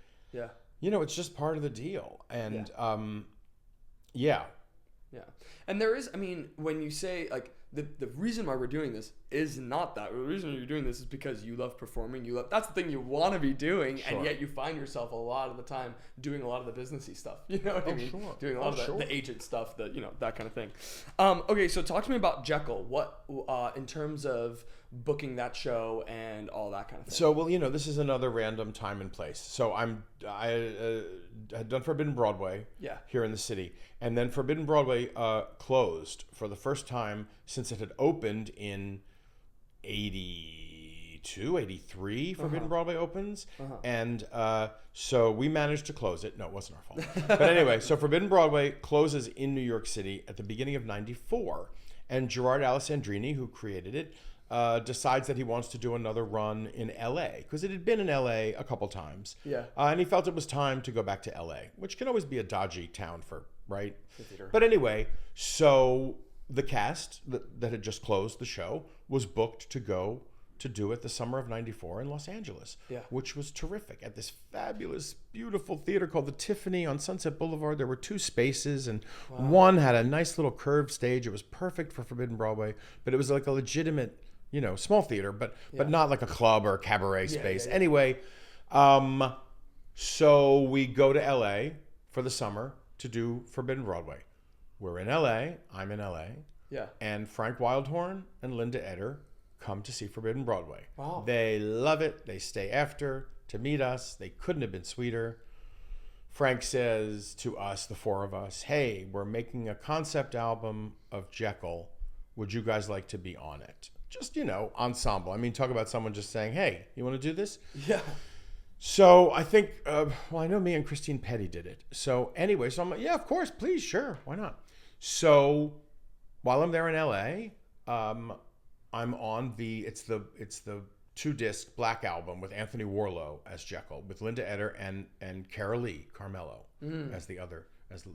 you know, it's just part of the deal. And and there is, I mean, when you say like the reason why we're doing this is not that. The reason you're doing this is because you love performing. That's the thing you want to be doing, and yet you find yourself a lot of the time doing a lot of the businessy stuff. You know what I mean? Doing a lot of the agent stuff, that, you know, that kind of thing. Okay, so talk to me about Jekyll. What in terms of booking that show and all that kind of thing. So, well, you know, this is another random time and place. So I had done Forbidden Broadway here in the city, and then Forbidden Broadway closed for the first time since it had opened in 82, 83. Forbidden Broadway opens, and so we managed to close it. No, it wasn't our fault. But anyway, so Forbidden Broadway closes in New York City at the beginning of '94, and Gerard Alessandrini, who created it, decides that he wants to do another run in L.A. because it had been in L.A. a couple times. Yeah. And he felt it was time to go back to L.A., which can always be a dodgy town for theater. But anyway, so the cast that had just closed the show was booked to go to do it the summer of '94 in Los Angeles, which was terrific at this fabulous, beautiful theater called the Tiffany on Sunset Boulevard. There were 2 spaces, and one had a nice little curved stage. It was perfect for Forbidden Broadway, but it was like a legitimate, small theater, but not like a club or a cabaret space. Anyway, so we go to LA for the summer to do Forbidden Broadway. We're in LA. I'm in LA. Yeah. And Frank Wildhorn and Linda Eder come to see Forbidden Broadway. Wow. They love it. They stay after to meet us. They couldn't have been sweeter. Frank says to us, the 4 of us, hey, we're making a concept album of Jekyll. Would you guys like to be on it? Just, ensemble. I mean, talk about someone just saying, hey, you want to do this? Yeah. So I think, I know me and Christine Petty did it. So anyway, so I'm like, yeah, of course, please, sure, why not? So while I'm there in LA, I'm on it's the 2-disc Black Album with Anthony Warlow as Jekyll, with Linda Eder and Carmelo as the other, as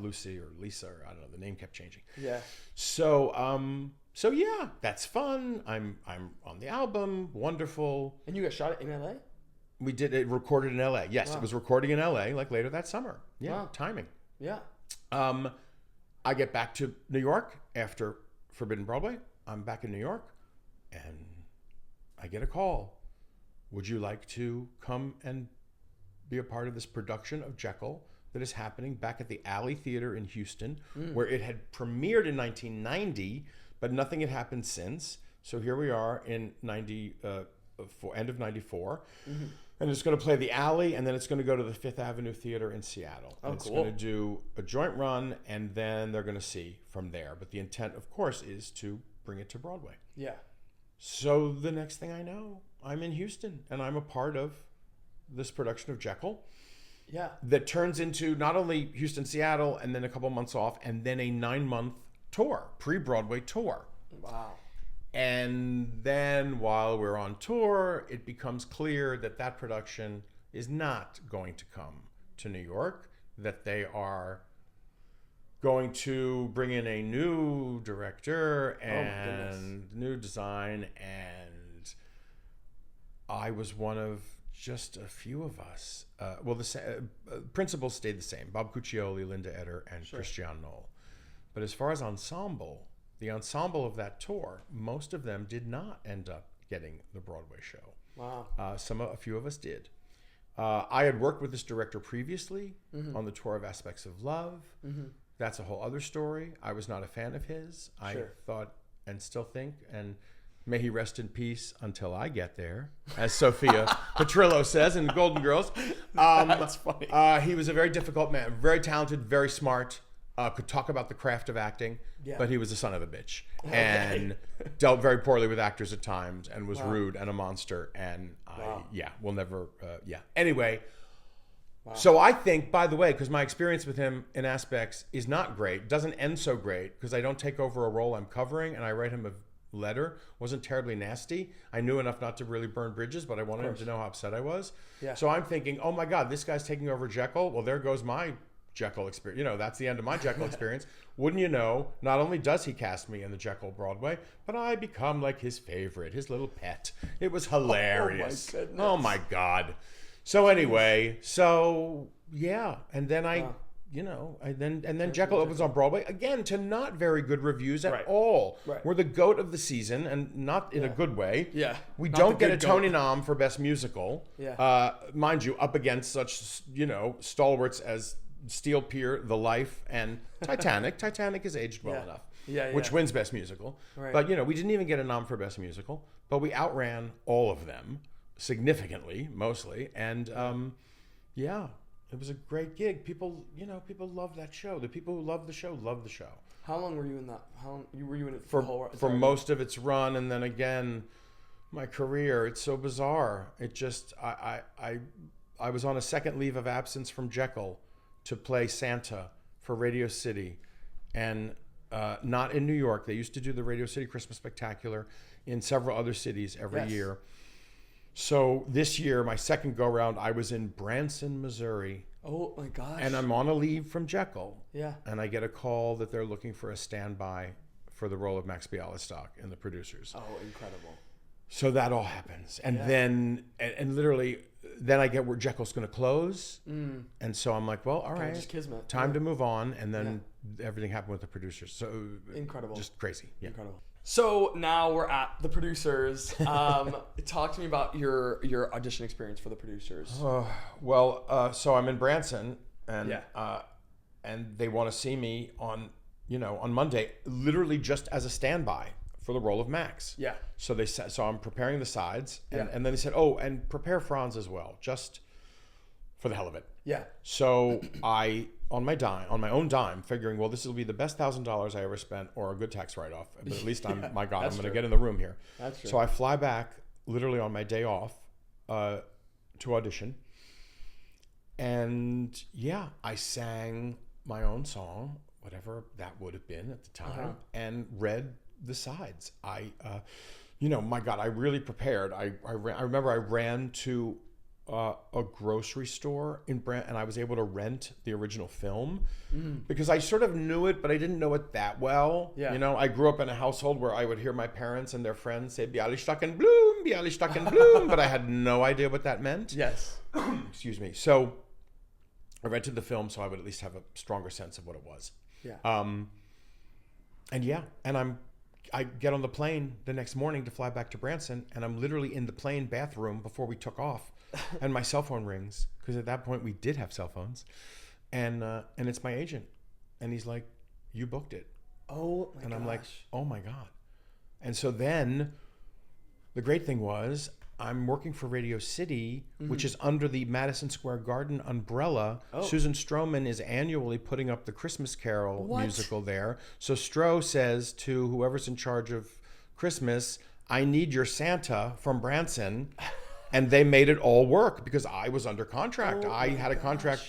Lucy or Lisa, or I don't know, the name kept changing. Yeah. So yeah, that's fun. I'm on the album, wonderful. And you got shot in LA? We did it, recorded in LA. Yes, It was recording in LA like later that summer. Yeah, timing. Yeah. I get back to New York after Forbidden Broadway. I'm back in New York, and I get a call. Would you like to come and be a part of this production of Jekyll that is happening back at the Alley Theater in Houston, where it had premiered in 1990, but nothing had happened since. So here we are in end of '94. And it's going to play the Alley, and then it's going to go to the Fifth Avenue Theater in Seattle. Oh, it's cool. going to do a joint run, and then they're going to see from there. But the intent, of course, is to bring it to Broadway. Yeah. So the next thing I know, I'm in Houston, and I'm a part of this production of Jekyll. Yeah. That turns into not only Houston, Seattle, and then a couple months off, and then a 9-month tour, pre-Broadway tour. Wow. And then while we're on tour, it becomes clear that production is not going to come to New York, that they are going to bring in a new director and new design. And I was one of just a few of us. The principals stayed the same: Bob Cuccioli, Linda Eder, and Christiane Knoll. But as far as ensemble, the ensemble of that tour, most of them did not end up getting the Broadway show. Wow. A few of us did. I had worked with this director previously on the tour of Aspects of Love. That's a whole other story. I was not a fan of his. I thought and still think, and may he rest in peace until I get there, as Sophia Petrillo says in Golden Girls. That's funny. He was a very difficult man, very talented, very smart. Could talk about the craft of acting, but he was a son of a bitch and dealt very poorly with actors at times and was rude and a monster. And we'll never, Anyway, so I think, by the way, because my experience with him in Aspects is not great, doesn't end so great, because I don't take over a role I'm covering and I write him a letter. Wasn't terribly nasty. I knew enough not to really burn bridges, but I wanted him to know how upset I was. Yeah. So I'm thinking, oh my God, this guy's taking over Jekyll. Well, there goes my Jekyll experience. That's the end of my Jekyll experience. Wouldn't you know, not only does he cast me in the Jekyll Broadway, but I become like his favorite, his little pet. It was hilarious. Oh my goodness. Oh my God. So anyway, and then and then Jekyll opens on Broadway again to not very good reviews at all. Right. We're the goat of the season, and not in a good way. Yeah. We don't get a Tony nom for Best Musical. Yeah. Mind you, up against such stalwarts as Steel Pier, The Life, and Titanic. Titanic is aged well enough. Which wins Best Musical. Right. But we didn't even get a nom for Best Musical, but we outran all of them significantly, mostly, and it was a great gig. People love that show. The people who love the show love the show. How long were you in that? How long were you in it for most of its run, and then again, my career? It's so bizarre. It just I was on a second leave of absence from Jekyll to play Santa for Radio City, and not in New York. They used to do the Radio City Christmas Spectacular in several other cities every year. So this year, my second go round, I was in Branson, Missouri. Oh my gosh. And I'm on a leave from Jekyll. Yeah. And I get a call that they're looking for a standby for the role of Max Bialystock in The Producers. Oh, incredible. So that all happens. And then, and literally, then I get where Jekyll's going to close. And so I'm like, well, all right, just kismet. time to move on. And then everything happened with The Producers. So incredible. Just crazy. Yeah. Incredible. So now we're at The Producers. Talk to me about your audition experience for The Producers. So I'm in Branson, and they want to see me on Monday, literally just as a standby for the role of Max. Yeah. So so I'm preparing the sides, and then they said, oh, and prepare Franz as well, just for the hell of it. Yeah. So I, on my own dime, figuring, well, this will be the best $1,000 I ever spent, or a good tax write-off. But at least I'm going to get in the room here. That's true. So I fly back literally on my day off to audition. And yeah, I sang my own song, whatever that would have been at the time, and read the sides. My God, I really prepared. I remember I ran to a grocery store in Brant, and I was able to rent the original film because I sort of knew it, but I didn't know it that well. Yeah. I grew up in a household where I would hear my parents and their friends say Bialystock and Bloom, Bialystock and Bloom, but I had no idea what that meant. Yes. Excuse me. So I rented the film so I would at least have a stronger sense of what it was. Yeah. And I get on the plane the next morning to fly back to Branson, and I'm literally in the plane bathroom before we took off, and my cell phone rings, because at that point we did have cell phones, and it's my agent, and he's like, "You booked it." Oh my gosh. And I'm like, "Oh my God." And so then the great thing was, I'm working for Radio City, which is under the Madison Square Garden umbrella. Susan Stroman is annually putting up the Christmas Carol musical there. So Stro says to whoever's in charge of Christmas, I need your Santa from Branson. And they made it all work because I was under contract. I had a contract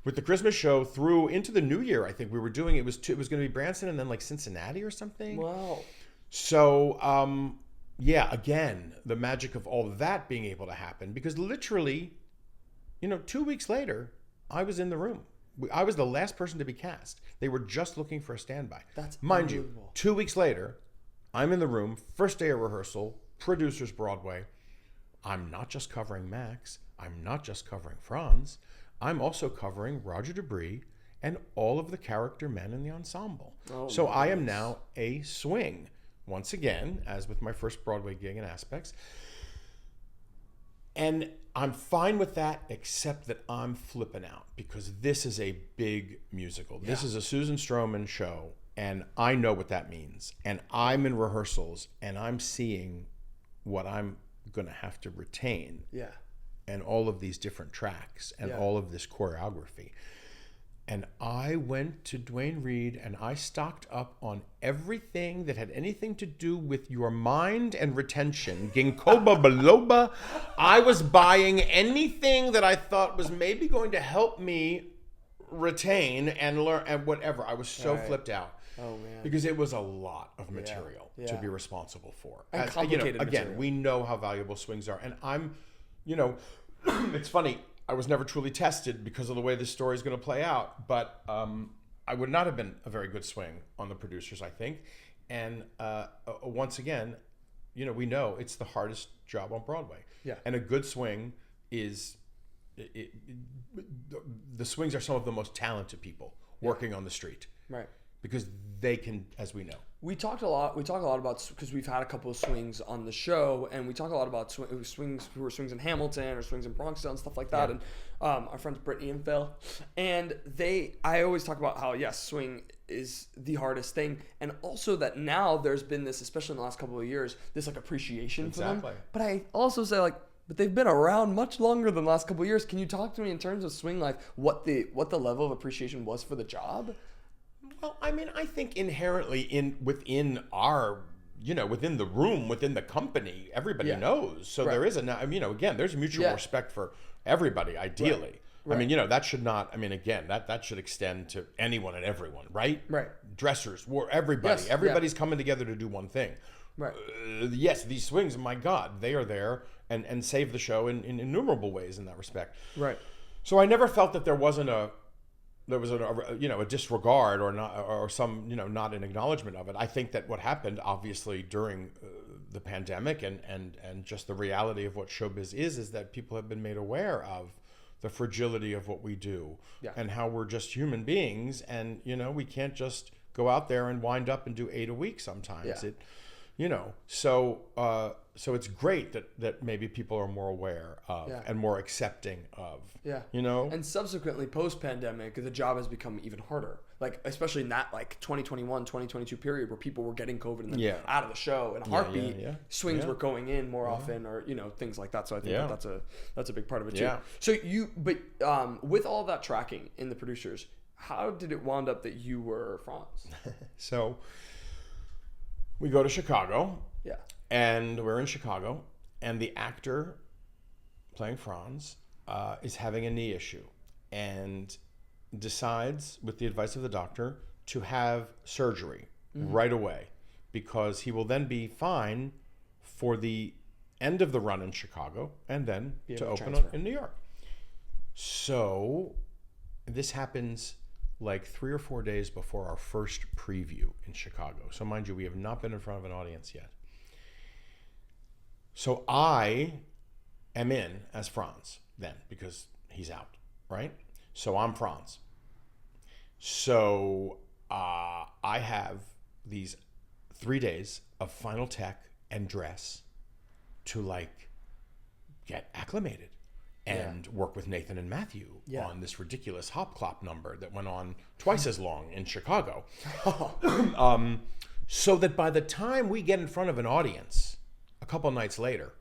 with the Christmas show through into the new year. I think we were doing it was going to be Branson and then like Cincinnati or something. Wow. So, yeah, again, the magic of all of that being able to happen, because literally, 2 weeks later, I was in the room. I was the last person to be cast. They were just looking for a standby. That's Mind you, 2 weeks later, I'm in the room, first day of rehearsal, Producers Broadway. I'm not just covering Max. I'm not just covering Franz. I'm also covering Roger Debris and all of the character men in the ensemble. So I am now a swing. Once again, as with my first Broadway gig in Aspects. And I'm fine with that, except that I'm flipping out because this is a big musical. Yeah. This is a Susan Stroman show, and I know what that means. And I'm in rehearsals, and I'm seeing what I'm going to have to retain. Yeah. And all of these different tracks and all of this choreography. And I went to Duane Reade and I stocked up on everything that had anything to do with your mind and retention. Ginkgo biloba. I was buying anything that I thought was maybe going to help me retain and learn and whatever. I was so flipped out. Oh man. Because it was a lot of material to be responsible for. And complicated again, material. we know how valuable swings are. And I'm, it's funny. I was never truly tested because of the way this story is going to play out, but I would not have been a very good swing on The Producers, I think. And once again, we know it's the hardest job on Broadway. Yeah. And a good swing is, the swings are some of the most talented people working on the street. Right. Because they can, as we know. We talk a lot about, because we've had a couple of swings on the show, and we talk a lot about swings who were swings in Hamilton or swings in Bronxville and stuff like that. And our friends Brittany and Phil, and I always talk about how swing is the hardest thing, and also that now there's been this, especially in the last couple of years, this like appreciation for them. But I also say but they've been around much longer than the last couple of years. Can you talk to me in terms of swing life, what the level of appreciation was for the job? Well, I mean, I think inherently within our, within the room, within the company, everybody knows. So there is again, there's mutual respect for everybody, ideally. Right. I mean, that should not, again, that should extend to anyone and everyone, right? Right. dressers, everybody. Yes, Everybody's coming together to do one thing. Right. Yes, these swings, my God, they are there and save the show in innumerable ways in that respect. Right. So I never felt that there was a disregard or not, or some, not an acknowledgement of it. I think that what happened, obviously, during the pandemic and just the reality of what showbiz is that people have been made aware of the fragility of what we do and how we're just human beings, and we can't just go out there and wind up and do 8 a week sometimes. So it's great that maybe people are more aware of and more accepting of. And subsequently, post-pandemic, the job has become even harder. Like, especially in that 2021, 2022 period where people were getting COVID and then out of the show in a heartbeat. Swings were going in more often, or things like that. So I think that's a big part of it too. So with all that tracking in the producers, how did it wound up that you were Franz? So we go to Chicago. Yeah. And we're in Chicago, and the actor playing Franz is having a knee issue and decides, with the advice of the doctor, to have surgery right away, because he will then be fine for the end of the run in Chicago and then to open up in New York. So this happens like 3 or 4 days before our first preview in Chicago. So mind you, we have not been in front of an audience yet. So I am in as Franz then, because he's out, right? So I'm Franz. So I have these 3 days of final tech and dress to get acclimated and work with Nathan and Matthew on this ridiculous hop clop number that went on twice as long in Chicago. So that by the time we get in front of an audience a couple nights later,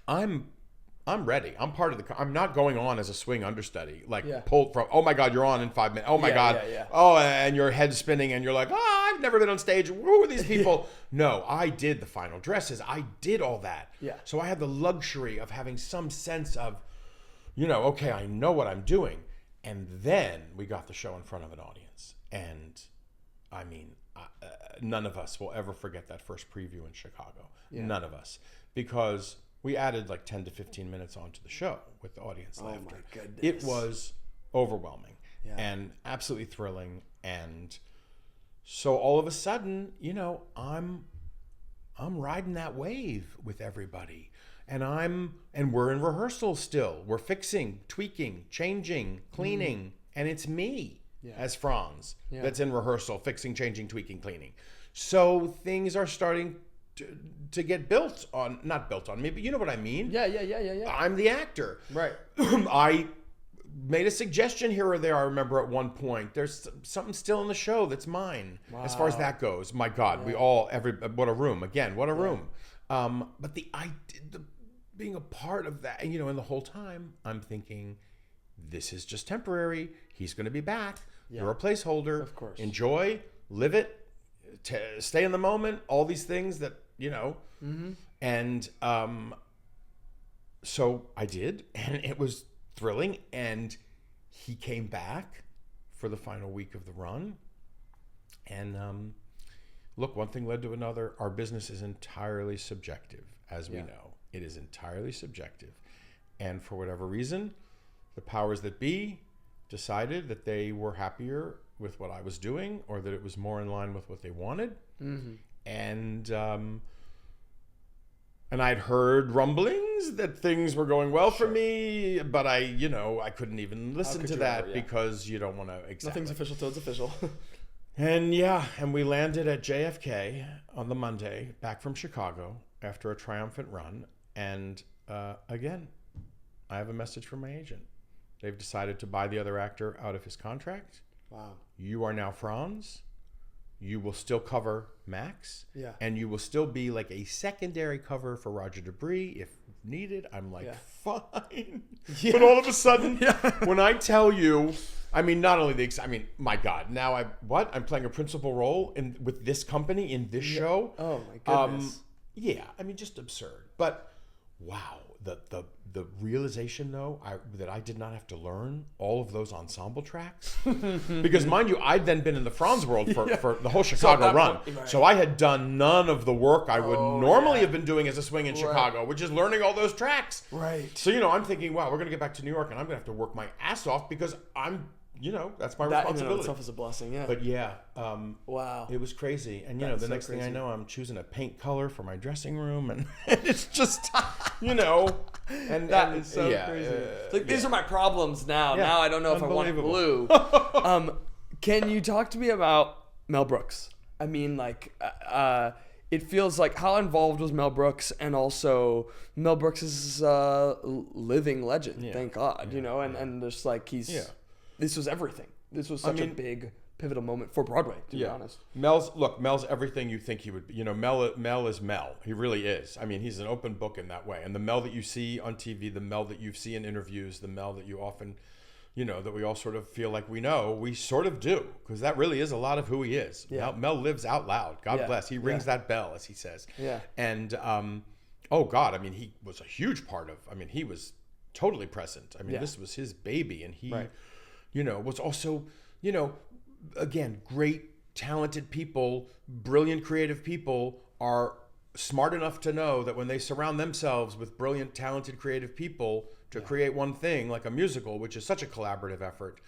I'm ready. I'm part of I'm not going on as a swing understudy, pulled from, oh my God, you're on in 5 minutes. Oh my God. Oh, and your head's spinning and you're like, oh, I've never been on stage. Who are these people? No, I did the final dresses. I did all that. So I had the luxury of having some sense of, okay, I know what I'm doing. And then we got the show in front of an audience. And I mean, none of us will ever forget that first preview in Chicago. None of us. Because we added 10 to 15 minutes onto the show with the audience laughter. Oh my goodness. It was overwhelming and absolutely thrilling. And so all of a sudden, I'm riding that wave with everybody. And we're in rehearsal still. We're fixing, tweaking, changing, cleaning. And it's me as Franz that's in rehearsal, fixing, changing, tweaking, cleaning. So things are starting to get not built on me, but you know what I mean? Yeah. I'm the actor. Right. I made a suggestion here or there. I remember at one point, there's something still in the show that's mine. Wow. As far as that goes, my God, what a room. Again, what a room. But the being a part of that, and the whole time I'm thinking, this is just temporary. He's going to be back. You're a placeholder. Of course. Enjoy, live it, stay in the moment, all these things that, and so I did, and it was thrilling. And he came back for the final week of the run. And look, one thing led to another. Our business is entirely subjective, as we know. It is entirely subjective. And for whatever reason, the powers that be decided that they were happier with what I was doing, or that it was more in line with what they wanted. And I'd heard rumblings that things were going well for me, but I couldn't even listen to that because you don't want to accept Nothing's official till it's official. And we landed at JFK on the Monday, back from Chicago after a triumphant run. And again, I have a message from my agent. They've decided to buy the other actor out of his contract. Wow. You are now Franz. You will still cover Max. Yeah. And you will still be a secondary cover for Roger Debris if needed. I'm fine. Yeah. But all of a sudden, when I tell you, not only my God, now I'm playing a principal role with this company in this show. Oh my goodness. Just absurd. But wow, the realization though that I did not have to learn all of those ensemble tracks because mind you I'd then been in the Franz world for the whole Chicago run, so I had done none of the work I would normally have been doing as a swing in Chicago, which is learning all those tracks. Right. So I'm thinking, wow, we're gonna get back to New York and I'm gonna have to work my ass off because I'm that's my responsibility. That in and of itself is a blessing, yeah. But wow, it was crazy. And the next thing I know, I'm choosing a paint color for my dressing room, and it's just, and that is so crazy. It's like these are my problems now. Yeah. Now I don't know if I want blue. Can you talk to me about Mel Brooks? I mean, like, it feels like how involved was Mel Brooks, and also Mel Brooks is a living legend. Yeah. Thank God, and just like this was everything. This was such a big pivotal moment for Broadway, to be honest. Mel's everything you think he would be. Mel is Mel. He really is. I mean, he's an open book in that way. And the Mel that you see on TV, the Mel that you see in interviews, the Mel that you often, that we all sort of feel like we know, we sort of do. Because that really is a lot of who he is. Yeah. Mel lives out loud. God bless. He rings that bell, as he says. Yeah. And, oh God, I mean, he was a huge part of, he was totally present. I mean, this was his baby. And he... Right. Was also, again, great, talented people, brilliant, creative people are smart enough to know that when they surround themselves with brilliant, talented, creative people to create one thing like a musical, which is such a collaborative effort,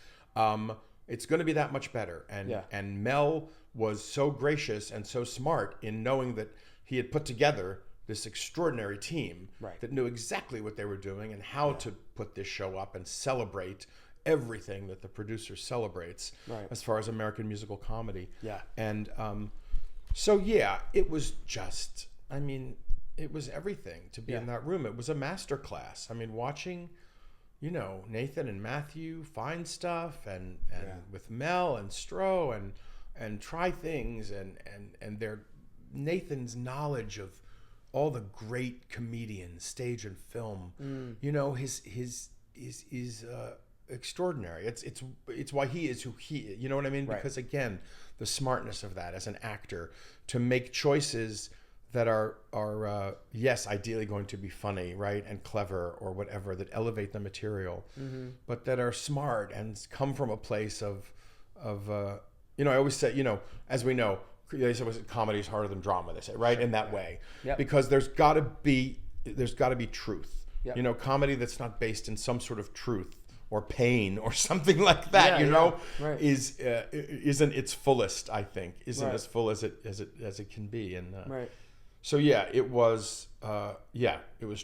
it's going to be that much better. And Mel was so gracious and so smart in knowing that he had put together this extraordinary team that knew exactly what they were doing and how to put this show up and celebrate everything that the producer celebrates as far as American musical comedy. Yeah. And it was just, it was everything to be in that room. It was a master class. Watching, Nathan and Matthew find stuff and with Mel and Stroh and try things and their Nathan's knowledge of all the great comedians, stage and film, his extraordinary. It's why he is who he is. You know what I mean? Right. Because again, the smartness of that as an actor to make choices that are yes, ideally going to be funny, right, and clever or whatever, that elevate the material, but that are smart and come from a place of I always say, as we know, they say comedy is harder than drama. They say, right, in that way, because there's got to be truth. Yep. Comedy that's not based in some sort of truth or pain or something like that, isn't its fullest. I think isn't as full as it can be. And so it was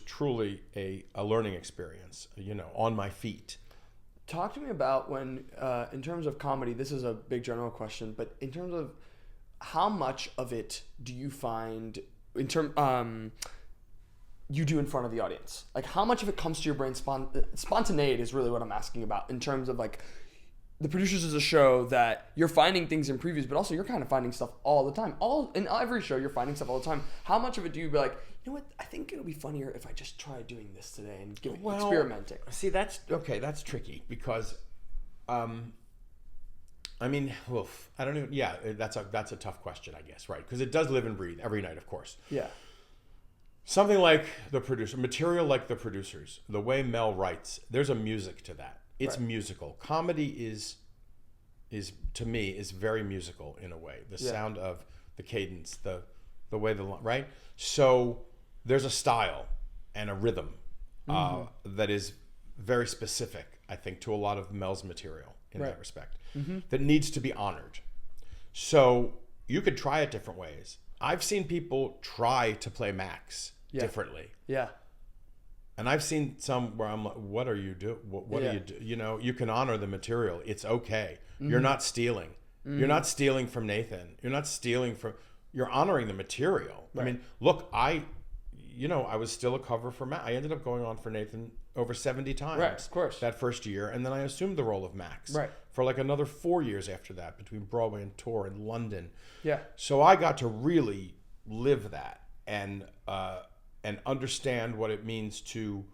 truly a learning experience. On my feet. Talk to me about when, in terms of comedy. This is a big general question, but in terms of how much of it do you find you do in front of the audience? Like, how much of it comes to your brain? Spontaneity is really what I'm asking about, in terms of like the Producers is a show that you're finding things in previews, but also you're kind of finding stuff all the time. In every show, you're finding stuff all the time. How much of it do you be like, you know what, I think it'll be funnier if I just try doing this today and experimenting? See, that's tricky because, I don't even, that's a tough question, I guess, right? Because it does live and breathe every night, of course. Yeah. Something like the producer, material like the Producers, the way Mel writes, there's a music to that. It's musical. Comedy is to me is very musical in a way. The sound of the cadence, the way right. So there's a style and a rhythm that is very specific, I think, to a lot of Mel's material in that respect, that needs to be honored. So you could try it different ways. I've seen people try to play Max differently. Yeah. And I've seen some where I'm like, what are you doing? What do you do? You can honor the material. It's okay. You're not stealing. You're not stealing from Nathan. You're not stealing from, you're honoring the material. Right. I mean, look, I was still a cover for Max. I ended up going on for Nathan over 70 times. Right, of course. That first year. And then I assumed the role of Max. Right. For like another 4 years after that, between Broadway and tour in London. Yeah. So I got to really live that and understand what it means to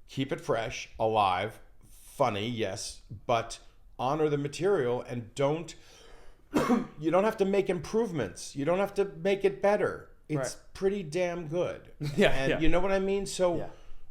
keep it fresh, alive, funny, yes, but honor the material and you don't have to make improvements. You don't have to make it better. It's pretty damn good. You know what I mean? So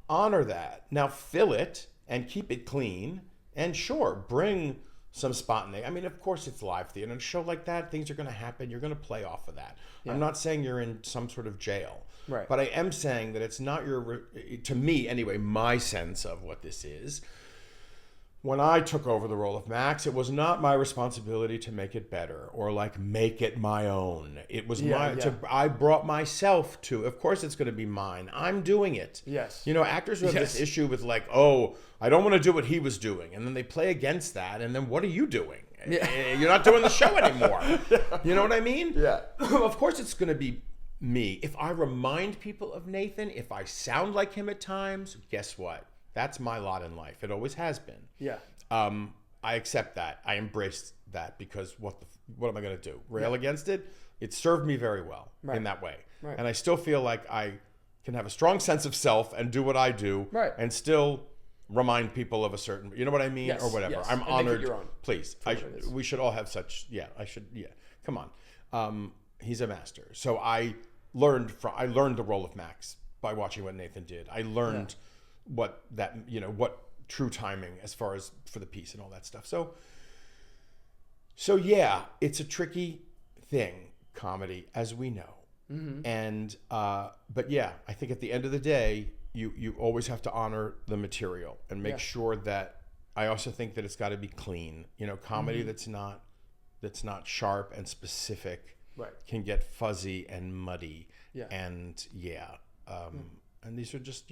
honor that. Now fill it and keep it clean, and sure, bring some spontaneity. I mean, of course it's live theater. And a show like that, things are going to happen. You're going to play off of that. Yeah. I'm not saying you're in some sort of jail. Right. But I am saying that it's not to me anyway, my sense of what this is. When I took over the role of Max, it was not my responsibility to make it better or like make it my own. It was I brought myself to, of course it's going to be mine. I'm doing it. Yes. You know, actors who have this issue with like, oh, I don't want to do what he was doing. And then they play against that. And then what are you doing? Yeah. You're not doing the show anymore. You know what I mean? Yeah. Of course it's going to be me. If I remind people of Nathan, if I sound like him at times, guess what? That's my lot in life. It always has been. Yeah. I accept that. I embrace that because what am I going to do? Rail against it? It served me very well in that way. Right. And I still feel like I can have a strong sense of self and do what I do and still remind people of a certain, you know what I mean? Or whatever. Yes. I'm and honored. Make it your own. Please. We should all have such, come on. He's a master. So I learned the role of Max by watching what Nathan did. I learned what true timing as far as for the piece and all that stuff. So yeah, it's a tricky thing, comedy, as we know. Mm-hmm. And but yeah, I think at the end of the day, you always have to honor the material and make sure that. I also think that it's got to be clean. You know, comedy that's not sharp and specific can get fuzzy and muddy. Yeah. And and these are just,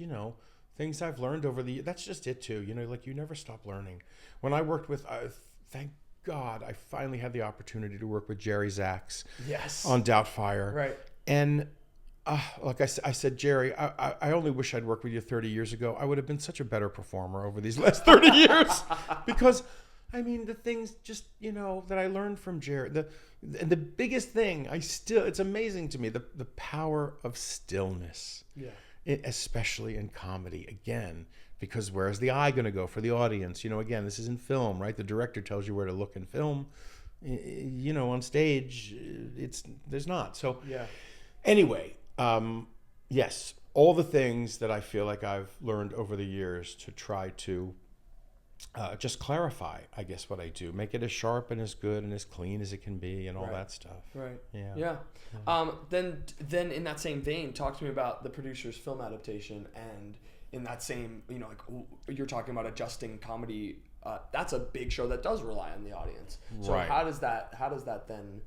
things I've learned over the years. That's just it too. Like you never stop learning. When I worked with, thank God, I finally had the opportunity to work with Jerry Zaks on Doubtfire. Right. And like I said, Jerry, I only wish I'd worked with you 30 years ago. I would have been such a better performer over these last 30 years. Because, I mean, the things just, that I learned from Jerry, the biggest thing, it's amazing to me, the power of stillness. Yeah. Especially in comedy, again, because where's the eye going to go for the audience? Again, this is in film, right? The director tells you where to look in film. On stage, there's not. So anyway, yes, all the things that I feel like I've learned over the years to try to just clarify, I guess, what I do, make it as sharp and as good and as clean as it can be, and all that stuff. Right. Yeah. Then in that same vein, talk to me about the producer's film adaptation, and in that same, like you're talking about adjusting comedy. That's a big show that does rely on the audience. So how does that then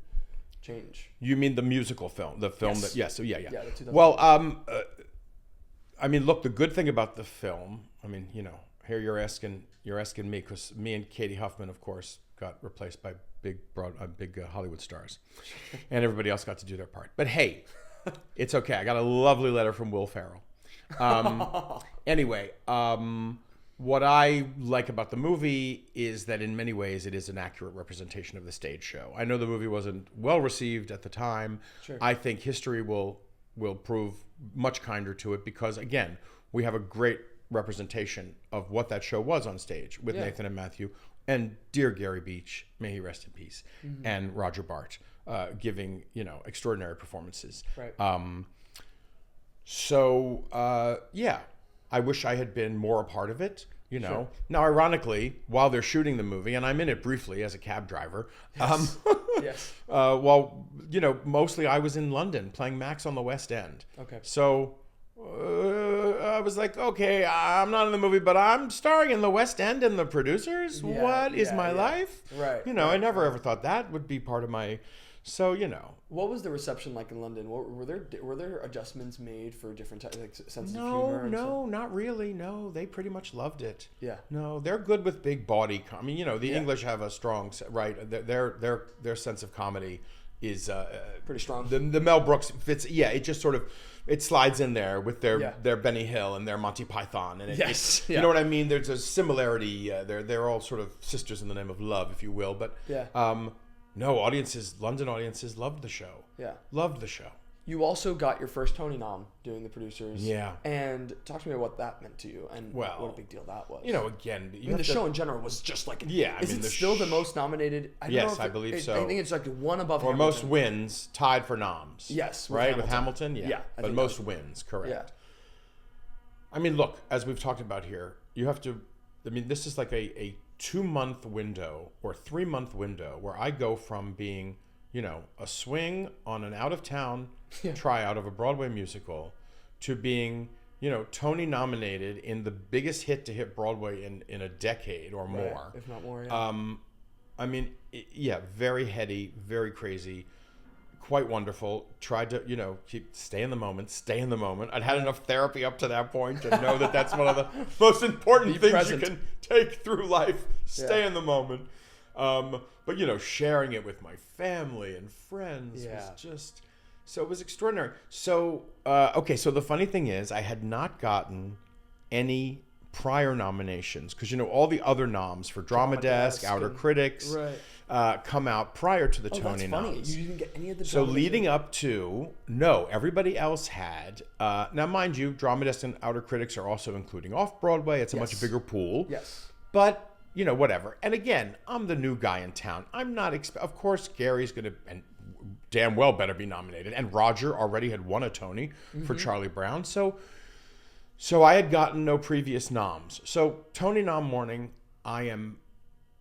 change? You mean the musical film, the film that? Yes. Yeah. Well, I mean, look, the good thing about the film, I mean, here you're asking me, because me and Katie Huffman, of course, got replaced by big Hollywood stars, and everybody else got to do their part. But hey, it's okay. I got a lovely letter from Will Ferrell. Anyway, what I like about the movie is that in many ways it is an accurate representation of the stage show. I know the movie wasn't well received at the time. Sure. I think history will prove much kinder to it because, again, we have a great representation of what that show was on stage with Nathan and Matthew and dear Gary Beach, may he rest in peace, and Roger Bart giving extraordinary performances. Right. I wish I had been more a part of it. Sure. Now, ironically, while they're shooting the movie, and I'm in it briefly as a cab driver. Yes. Mostly I was in London playing Max on the West End. Okay. So. I was like, okay, I'm not in the movie, but I'm starring in the West End and the producers. What is my life? Right. I never ever thought that would be part of my. So What was the reception like in London? Were there adjustments made for different senses of humor? No, not really. No, they pretty much loved it. Yeah. No, they're good with big body. The English have a strong their sense of comedy is pretty strong. The Mel Brooks fits. Yeah, it just sort of. It slides in there with their Benny Hill and their Monty Python, and you know what I mean. There's a similarity. They're all sort of sisters in the name of love, if you will. But no, London audiences loved the show. Yeah, loved the show. You also got your first Tony nom doing the producers. Yeah. And talk to me about what that meant to you and what a big deal that was. Again, the show in general was just like. Yeah. Is it still the most nominated? I believe so. I think it's like one above or Hamilton. most wins, tied for noms. Yes. Right? With Hamilton? Yeah. But most wins, correct. I mean, look, as we've talked about here, you have to, I mean, this is like a 2-month window or 3-month window where I go from being, you know, a swing on an out-of-town tryout of a Broadway musical to being, you know, Tony nominated in the biggest hit to hit Broadway in a decade or more. If not more, yeah. I mean, very heady, very crazy, quite wonderful. Tried to, you know, stay in the moment. I'd had enough therapy up to that point to know that that's one of the most important things present. you can take through life. Stay in the moment. But, you know, sharing it with my family and friends was just, so it was extraordinary. So, okay, so the funny thing is I had not gotten any prior nominations because, you know, all the other noms for Drama Desk, Outer Critics come out prior to the Tony noms. You didn't get any of the So leading up to, no, everybody else had. Now, mind you, Drama Desk and Outer Critics are also including Off-Broadway. It's a much bigger pool. Yes. But, you know, whatever. And again, I'm the new guy in town. I'm not, of course, Gary's going to, and damn well better be nominated. And Roger already had won a Tony for Charlie Brown. So I had gotten no previous noms. So Tony nom morning, I am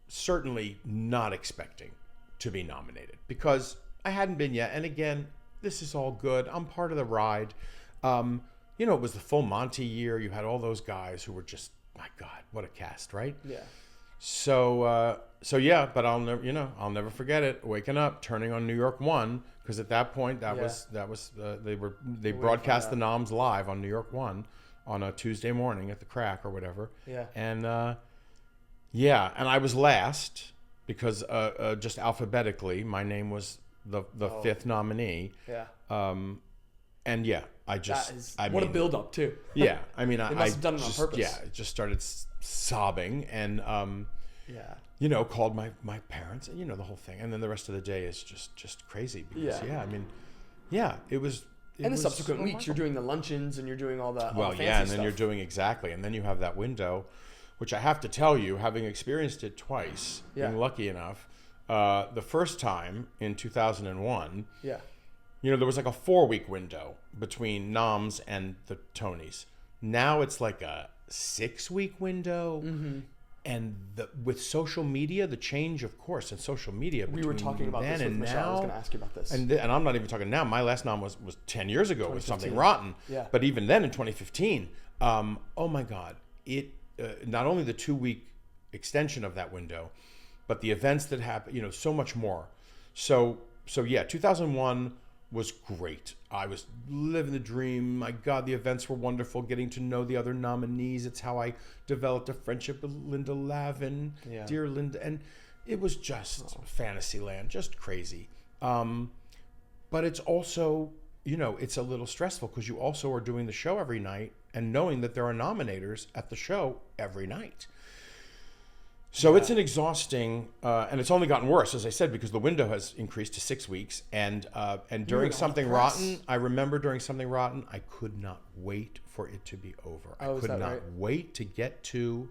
certainly not expecting to be nominated because I hadn't been yet. And again, this is all good. I'm part of the ride. You know, it was the full Monty year. You had all those guys who were just, my God, what a cast, right? Yeah. So yeah, but I'll never forget it. Waking up, turning on New York 1, because at that point they broadcast the noms live on New York 1 on a Tuesday morning at the Crack or whatever. Yeah. And and I was last because just alphabetically my name was the fifth nominee. Yeah. And yeah, what a build up too. Yeah, I mean, they must have done it on purpose. Yeah, I just started sobbing and you know, called my parents, and you know the whole thing, and then the rest of the day is just crazy because it was. And the subsequent weeks, you're doing the luncheons and you're doing all that. Well, yeah, and then you're doing and then you have that window, which I have to tell you, having experienced it twice, being lucky enough, the first time in 2001. Yeah. You know, there was like a 4-week window between noms and the Tonys. Now it's like a 6-week window. Mm-hmm. And with social media, the change, of course, in social media. We were talking about this with Michelle. I was going to ask you about this. And I'm not even talking now. My last nom was 10 years ago with Something Rotten. Yeah. But even then in 2015, oh my God, it not only the 2-week extension of that window, but the events that happened, you know, so much more. So yeah, 2001 was great. I was living the dream. My God, the events were wonderful. Getting to know the other nominees. It's how I developed a friendship with Linda Lavin, dear Linda. And it was just fantasy land, just crazy. But it's also, you know, it's a little stressful because you also are doing the show every night and knowing that there are nominators at the show every night. So it's an exhausting, and it's only gotten worse, as I said, because the window has increased to 6 weeks. And during Something Rotten, I remember during Something Rotten, I could not wait for it to be over. I could not wait to get to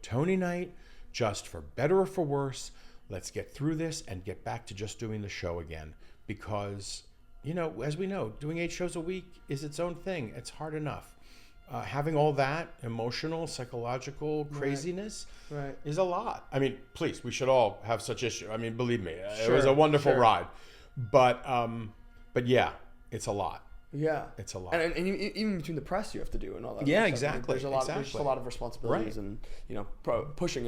Tony night, just for better or for worse. Let's get through this and get back to just doing the show again. Because, you know, as we know, doing 8 shows a week is its own thing. It's hard enough. Having all that emotional, psychological craziness is a lot. I mean, please, we should all have such issues. I mean, believe me, it was a wonderful ride, but yeah, it's a lot. Yeah, it's a lot. And even between the press, you have to do and all that. Yeah, exactly. There's just a lot of responsibilities and, you know, pushing.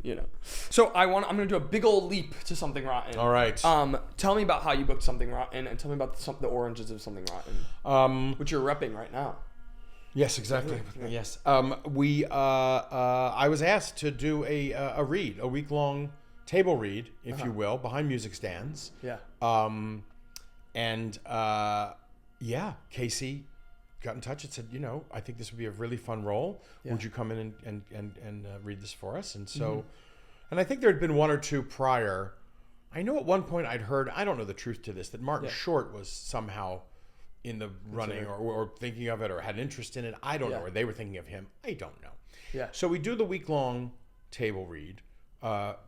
You know. So I'm going to do a big old leap to Something Rotten. All right. Tell me about how you booked Something Rotten, and tell me about the oranges of Something Rotten, which you're repping right now. Yes, exactly. Yes. I was asked to do a read, a week-long table read, if you will, behind music stands. Yeah. Casey got in touch and said, you know, I think this would be a really fun role. Yeah. Would you come in and read this for us? And so, and I think there had been 1 or 2 prior. I know at one point I'd heard, I don't know the truth to this, that Martin Short was somehow in the running or thinking of it or had interest in it. I don't know. Or they were thinking of him. I don't know. Yeah. So we do the week-long table read,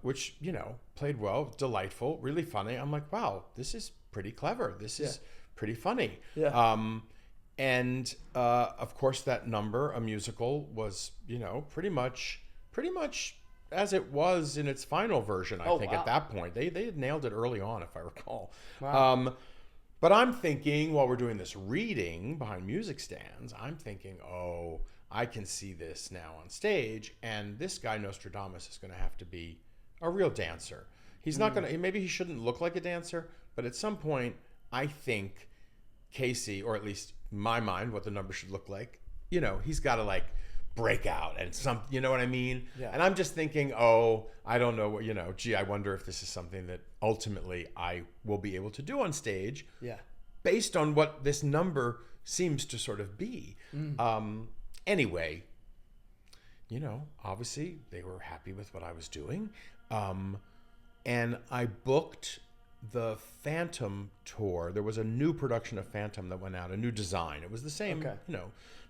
which, you know, played well, delightful, really funny. I'm like, wow, this is pretty clever. This is pretty funny. Yeah. And of course, that number, a musical, was pretty much as it was in its final version. I think at that point they had nailed it early on, if I recall. Wow. But I'm thinking, while we're doing this reading behind music stands, I'm thinking, oh, I can see this now on stage, and this guy Nostradamus is going to have to be a real dancer. He's not going to. Maybe he shouldn't look like a dancer, but at some point, I think Casey, or at least my mind, what the number should look like, he's got to like break out and you know what I mean? Yeah. And I'm just thinking, oh, I don't know what, gee, I wonder if this is something that ultimately I will be able to do on stage. Yeah. Based on what this number seems to sort of be. Anyway, obviously they were happy with what I was doing. And I booked the Phantom tour. There was a new production of Phantom that went out, a new design. It was the same,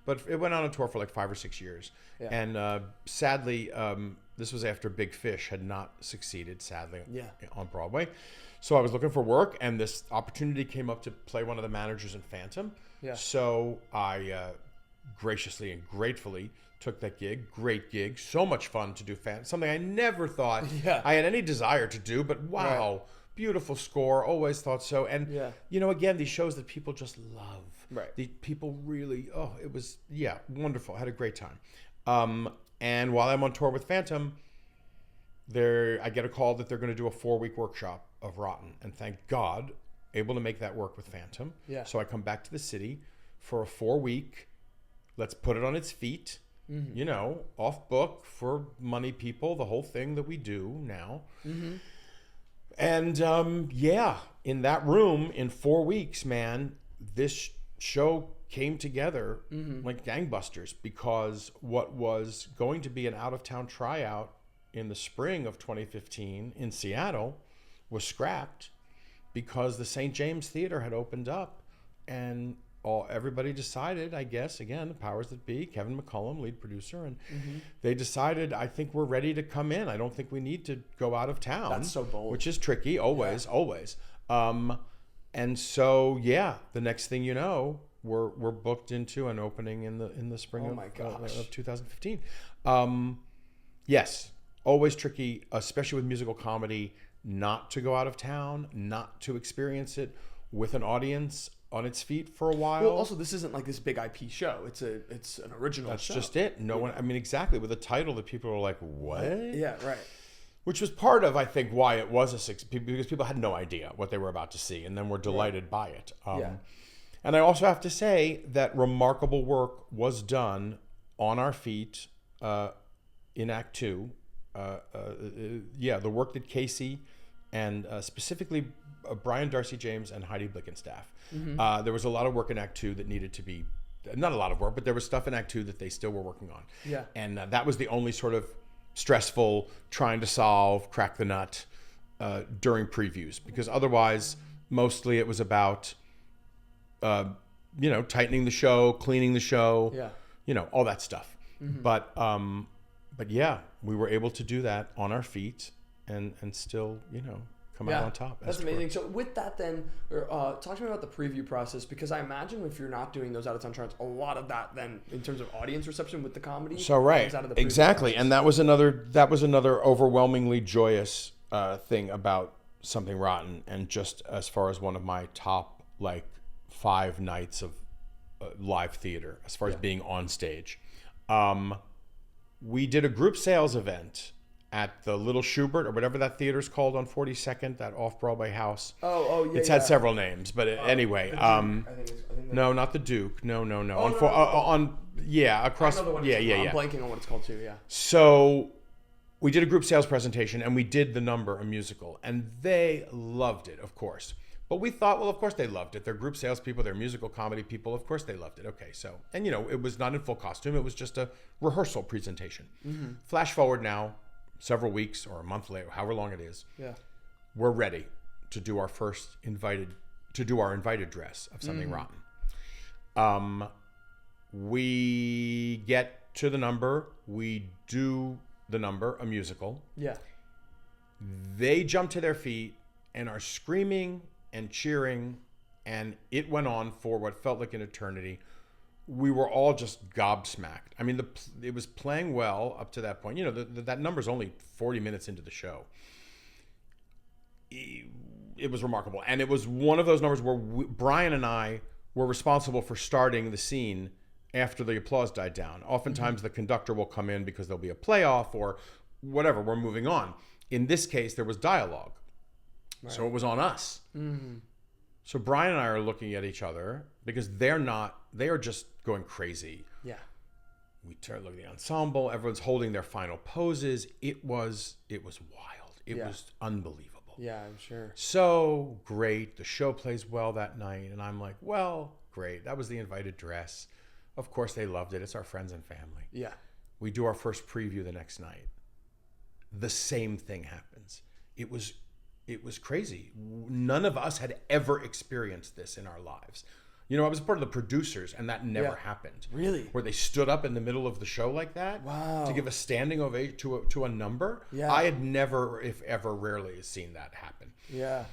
but it went on a tour for like 5 or 6 years. Yeah. And sadly, this was after Big Fish had not succeeded, sadly, on Broadway. So I was looking for work, and this opportunity came up to play one of the managers in Phantom. Yeah. So I graciously and gratefully took that gig. Great gig. So much fun to do Phantom. Something I never thought I had any desire to do, but wow. Right. Beautiful score. Always thought so. And, again, these shows that people just love. Right. The people really, it was, wonderful. I had a great time. And while I'm on tour with Phantom, I get a call that they're going to do a 4-week workshop of Rotten. And thank God, able to make that work with Phantom. Yeah. So I come back to the city for a 4-week, let's put it on its feet, off book for money people, the whole thing that we do now. Mm-hmm. And in that room in 4 weeks, man, this show came together like gangbusters, because what was going to be an out-of-town tryout in the spring of 2015 in Seattle was scrapped because the St. James Theater had opened up, and everybody decided, I guess, again, the powers that be, Kevin McCullum, lead producer, and they decided, I think we're ready to come in. I don't think we need to go out of town. That's so bold. Which is tricky, always. And so, the next thing you know, we're booked into an opening in the spring of 2015. Yes, always tricky, especially with musical comedy, not to go out of town, not to experience it with an audience on its feet for a while. Well, also, this isn't like this big IP show. It's an original That's show. That's just it. No one, I mean, exactly. With a title that people are like, what? Yeah, right. Which was part of, I think, why it was because people had no idea what they were about to see, and then were delighted by it. And I also have to say that remarkable work was done on our feet in Act 2. The work that Casey and specifically Brian Darcy James and Heidi Blickenstaff. There was a lot of work in Act 2 that needed to be, not a lot of work, but there was stuff in Act 2 that they still were working on. Yeah. And that was the only sort of stressful, trying to solve, crack the nut during previews, because otherwise, mostly it was about, tightening the show, cleaning the show, all that stuff. But yeah, we were able to do that on our feet and still, come out on top. That's amazing. So with that then, talk to me about the preview process, because I imagine if you're not doing those out-of-town tries, a lot of that then, in terms of audience reception with the comedy, so right, comes out of the exactly. process. And that was another overwhelmingly joyous thing about Something Rotten, and just as far as one of my top 5 nights of live theater, as far as being on stage. We did a group sales event at the Little Schubert, or whatever that theater's called on 42nd, that off-Broadway house. It's had several names, but anyway. No, not the Duke. No. Across. I'm blanking on what it's called too. Yeah. So we did a group sales presentation, and we did the number, a musical, and they loved it, of course. But we thought, well, of course they loved it. They're group salespeople. They're musical comedy people. Of course they loved it. Okay, so, and it was not in full costume. It was just a rehearsal presentation. Flash forward now, several weeks or a month later, however long it is. Yeah, we're ready to do our invited dress of Something Rotten. We get to the number. We do the number, a musical. Yeah. They jump to their feet and are screaming and cheering, and it went on for what felt like an eternity. we were all just gobsmacked. I mean, it was playing well up to that point. You know, that number's only 40 minutes into the show. It was remarkable. And it was one of those numbers where Brian and I were responsible for starting the scene after the applause died down. Oftentimes the conductor will come in because there'll be a playoff or whatever, we're moving on. In this case, there was dialogue. Right. So it was on us. Mm-hmm. So Brian and I are looking at each other because they are just going crazy. Yeah. We start looking at the ensemble. Everyone's holding their final poses. It was wild. It was unbelievable. Yeah, I'm sure. So great. The show plays well that night. And I'm like, well, great. That was the invited dress. Of course, they loved it. It's our friends and family. Yeah. We do our first preview the next night. The same thing happens. It was crazy. None of us had ever experienced this in our lives. You know, I was part of the producers, and that never happened. Really? Where they stood up in the middle of the show like that to give a standing ovation to a number. Yeah. I had never, if ever, rarely seen that happen. Yeah.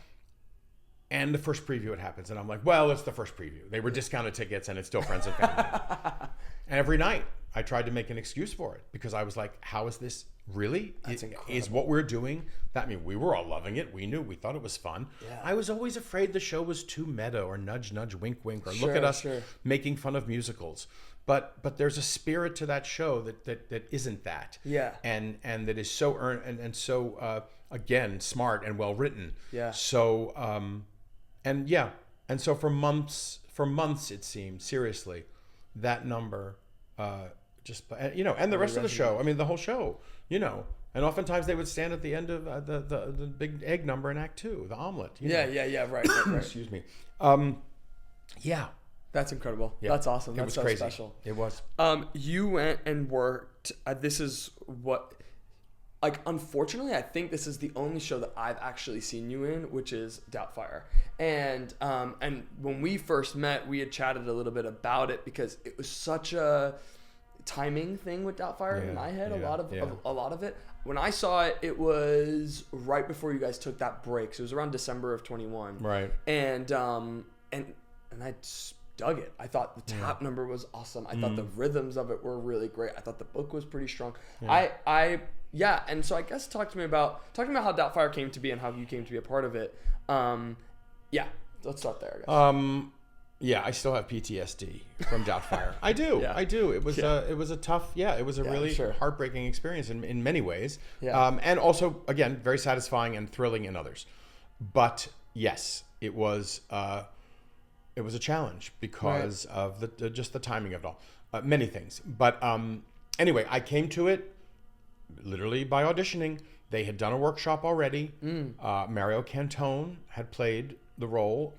And the first preview, it happens, and I'm like, well, it's the first preview. They were discounted tickets, and it's still friends and family. And every night, I tried to make an excuse for it because I was like, how is this really? That's incredible. Is what we're doing? That, I mean, we were all loving it. We thought it was fun. Yeah. I was always afraid the show was too meta or nudge, nudge, wink, wink, or look at us making fun of musicals. But there's a spirit to that show that isn't that. Yeah. And that is so and so again, smart and well written. Yeah. So and so for months it seemed, seriously, that number just, you know, and the rest of the show. I mean, the whole show, you know. And oftentimes they would stand at the end of the big egg number in Act 2, the omelet. You know? Yeah, right. Excuse me. Yeah. That's incredible. Yeah. That's awesome. That's was so crazy. special. It was. You went and worked. This is what, like, unfortunately, I think this is the only show that I've actually seen you in, which is Doubtfire. And when we first met, we had chatted a little bit about it because it was such a timing thing with Doubtfire in my head. A lot of it. When I saw it, it was right before you guys took that break. So it was around December of 21. Right. And I dug it. I thought the tap number was awesome. I thought the rhythms of it were really great. I thought the book was pretty strong. Yeah. And so I guess talk to me about how Doubtfire came to be and how you came to be a part of it. Let's start there, I guess. Yeah, I still have PTSD from Doubtfire. I do. It was a tough, it was a really heartbreaking experience in many ways. Yeah. And also, again, very satisfying and thrilling in others. But yes, it was a challenge because of just the timing of it all. Many things. But anyway, I came to it literally by auditioning. They had done a workshop already. Mario Cantone had played the role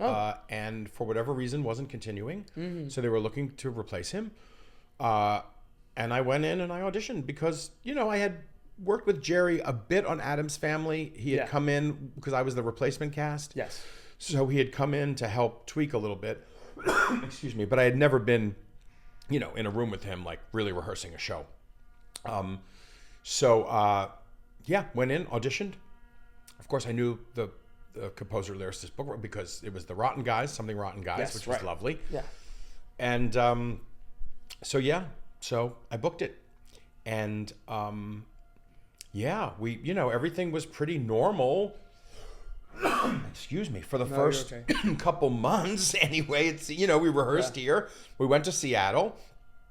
and for whatever reason wasn't continuing. So they were looking to replace him. And I went in and I auditioned because, you know, I had worked with Jerry a bit on Addams Family. He had come in because I was the replacement cast. Yes. So he had come in to help tweak a little bit. Excuse me. But I had never been, you know, in a room with him, like really rehearsing a show. Went in, auditioned. Of course, I knew the composer lyricist book because it was the Rotten Guys, which was lovely. Yeah. And so I booked it. And we, you know, everything was pretty normal. Excuse me, for the first couple months anyway. It's, you know, we rehearsed here. We went to Seattle.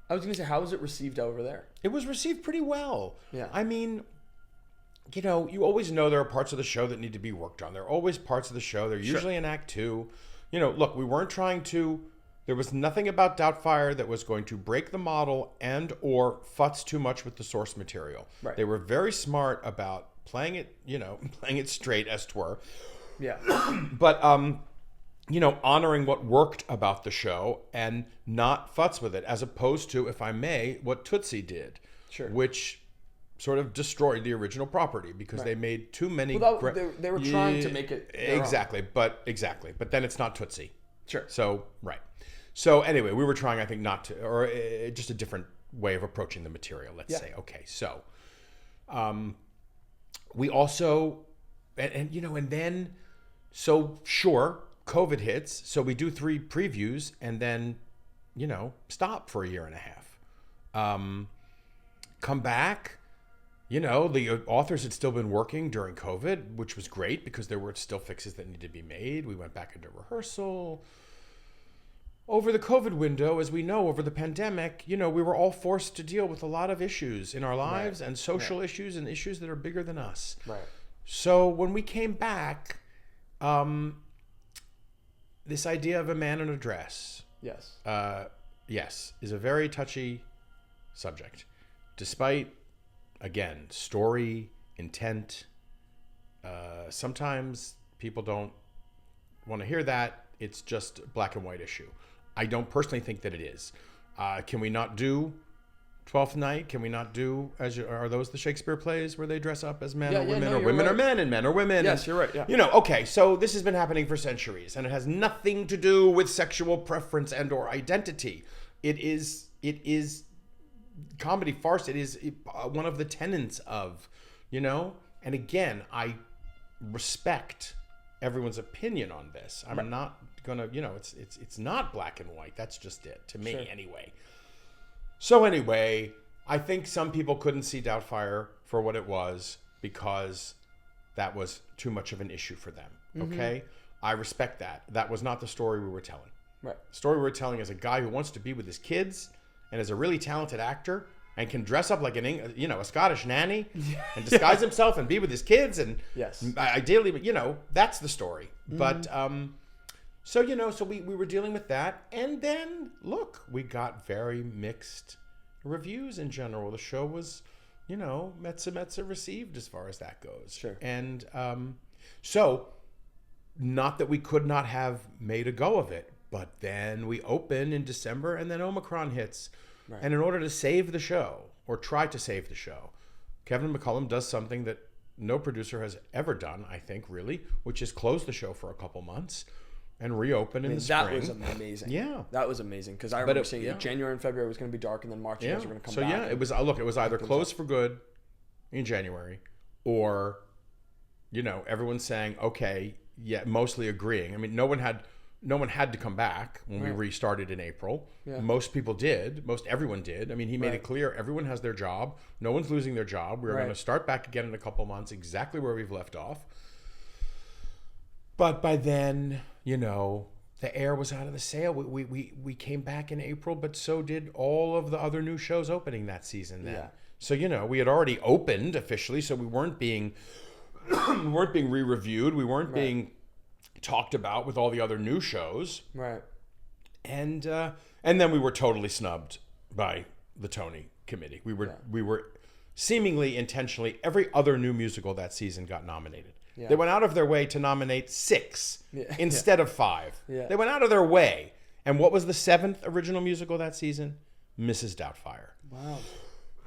I was going to say, how was it received over there? It was received pretty well. Yeah. I mean, you know, you always know there are parts of the show that need to be worked on. There are always parts of the show. They're usually in Act 2. You know, look, we weren't trying to... There was nothing about Doubtfire that was going to break the model and or futz too much with the source material. Right. They were very smart about playing it, you know, playing it straight, as 'twere. Yeah. But, you know, honoring what worked about the show and not futz with it, as opposed to, if I may, what Tootsie did. Sure. Which sort of destroyed the original property because they made too many... Well, they were trying to make it exactly, but then it's not Tootsie. Sure. So, right. So anyway, we were trying, I think, not to, or just a different way of approaching the material, let's say. Okay, so we also, and you know, and then, so sure, COVID hits, so we do 3 previews, and then stop for a year and a half. Come back. The authors had still been working during COVID, which was great because there were still fixes that needed to be made. We went back into rehearsal. Over the COVID window, as we know, over the pandemic, we were all forced to deal with a lot of issues in our lives and social issues and issues that are bigger than us. Right. So when we came back, this idea of a man in a dress, yes, is a very touchy subject. Despite, again, story, intent, sometimes people don't want to hear that. It's just a black and white issue. I don't personally think that it is. Can we not do Twelfth Night? Can we not do, are those the Shakespeare plays where they dress up as men or women, or women are men and men are women? Yes, and, you're right. Yeah. Okay, so this has been happening for centuries, and it has nothing to do with sexual preference and or identity. It is comedy farce. It is one of the tenets of, and again, I respect everyone's opinion on this. I'm not gonna, it's not black and white. That's just it to me, anyway. So anyway, I think some people couldn't see Doubtfire for what it was because that was too much of an issue for them. Okay, I respect that. That was not the story we were telling. Right. The story we were telling is a guy who wants to be with his kids and is a really talented actor and can dress up like a Scottish nanny and disguise himself and be with his kids and ideally, that's the story. But so we were dealing with that, and then look, we got very mixed reviews in general. The show was, Metza received as far as that goes. Sure. And so not that we could not have made a go of it, but then we open in December and then Omicron hits. Right. And in order to save the show, or try to save the show, Kevin McCullum does something that no producer has ever done, I think, really, which is close the show for a couple months and reopen in the spring. That was amazing. Yeah. That was amazing, because I remember saying January and February was going to be dark, and then March you guys were going to come back. So, it was either closed for good in January, or, everyone's saying, okay, mostly agreeing. I mean, no one had to come back when we restarted in April. Yeah. Most people did. Everyone did. I mean, he made it clear everyone has their job. No one's losing their job. We're going to start back again in a couple months, exactly where we've left off. But by then, the air was out of the sail. We came back in April, but so did all of the other new shows opening that season then. Yeah. So, we had already opened officially, so we weren't being re-reviewed. We weren't being talked about with all the other new shows, right? And then we were totally snubbed by the Tony committee. We were seemingly intentionally, every other new musical that season got nominated. Yeah. They went out of their way to nominate 6 instead of 5. Yeah. They went out of their way. And what was the 7th original musical that season? Mrs. Doubtfire. Wow.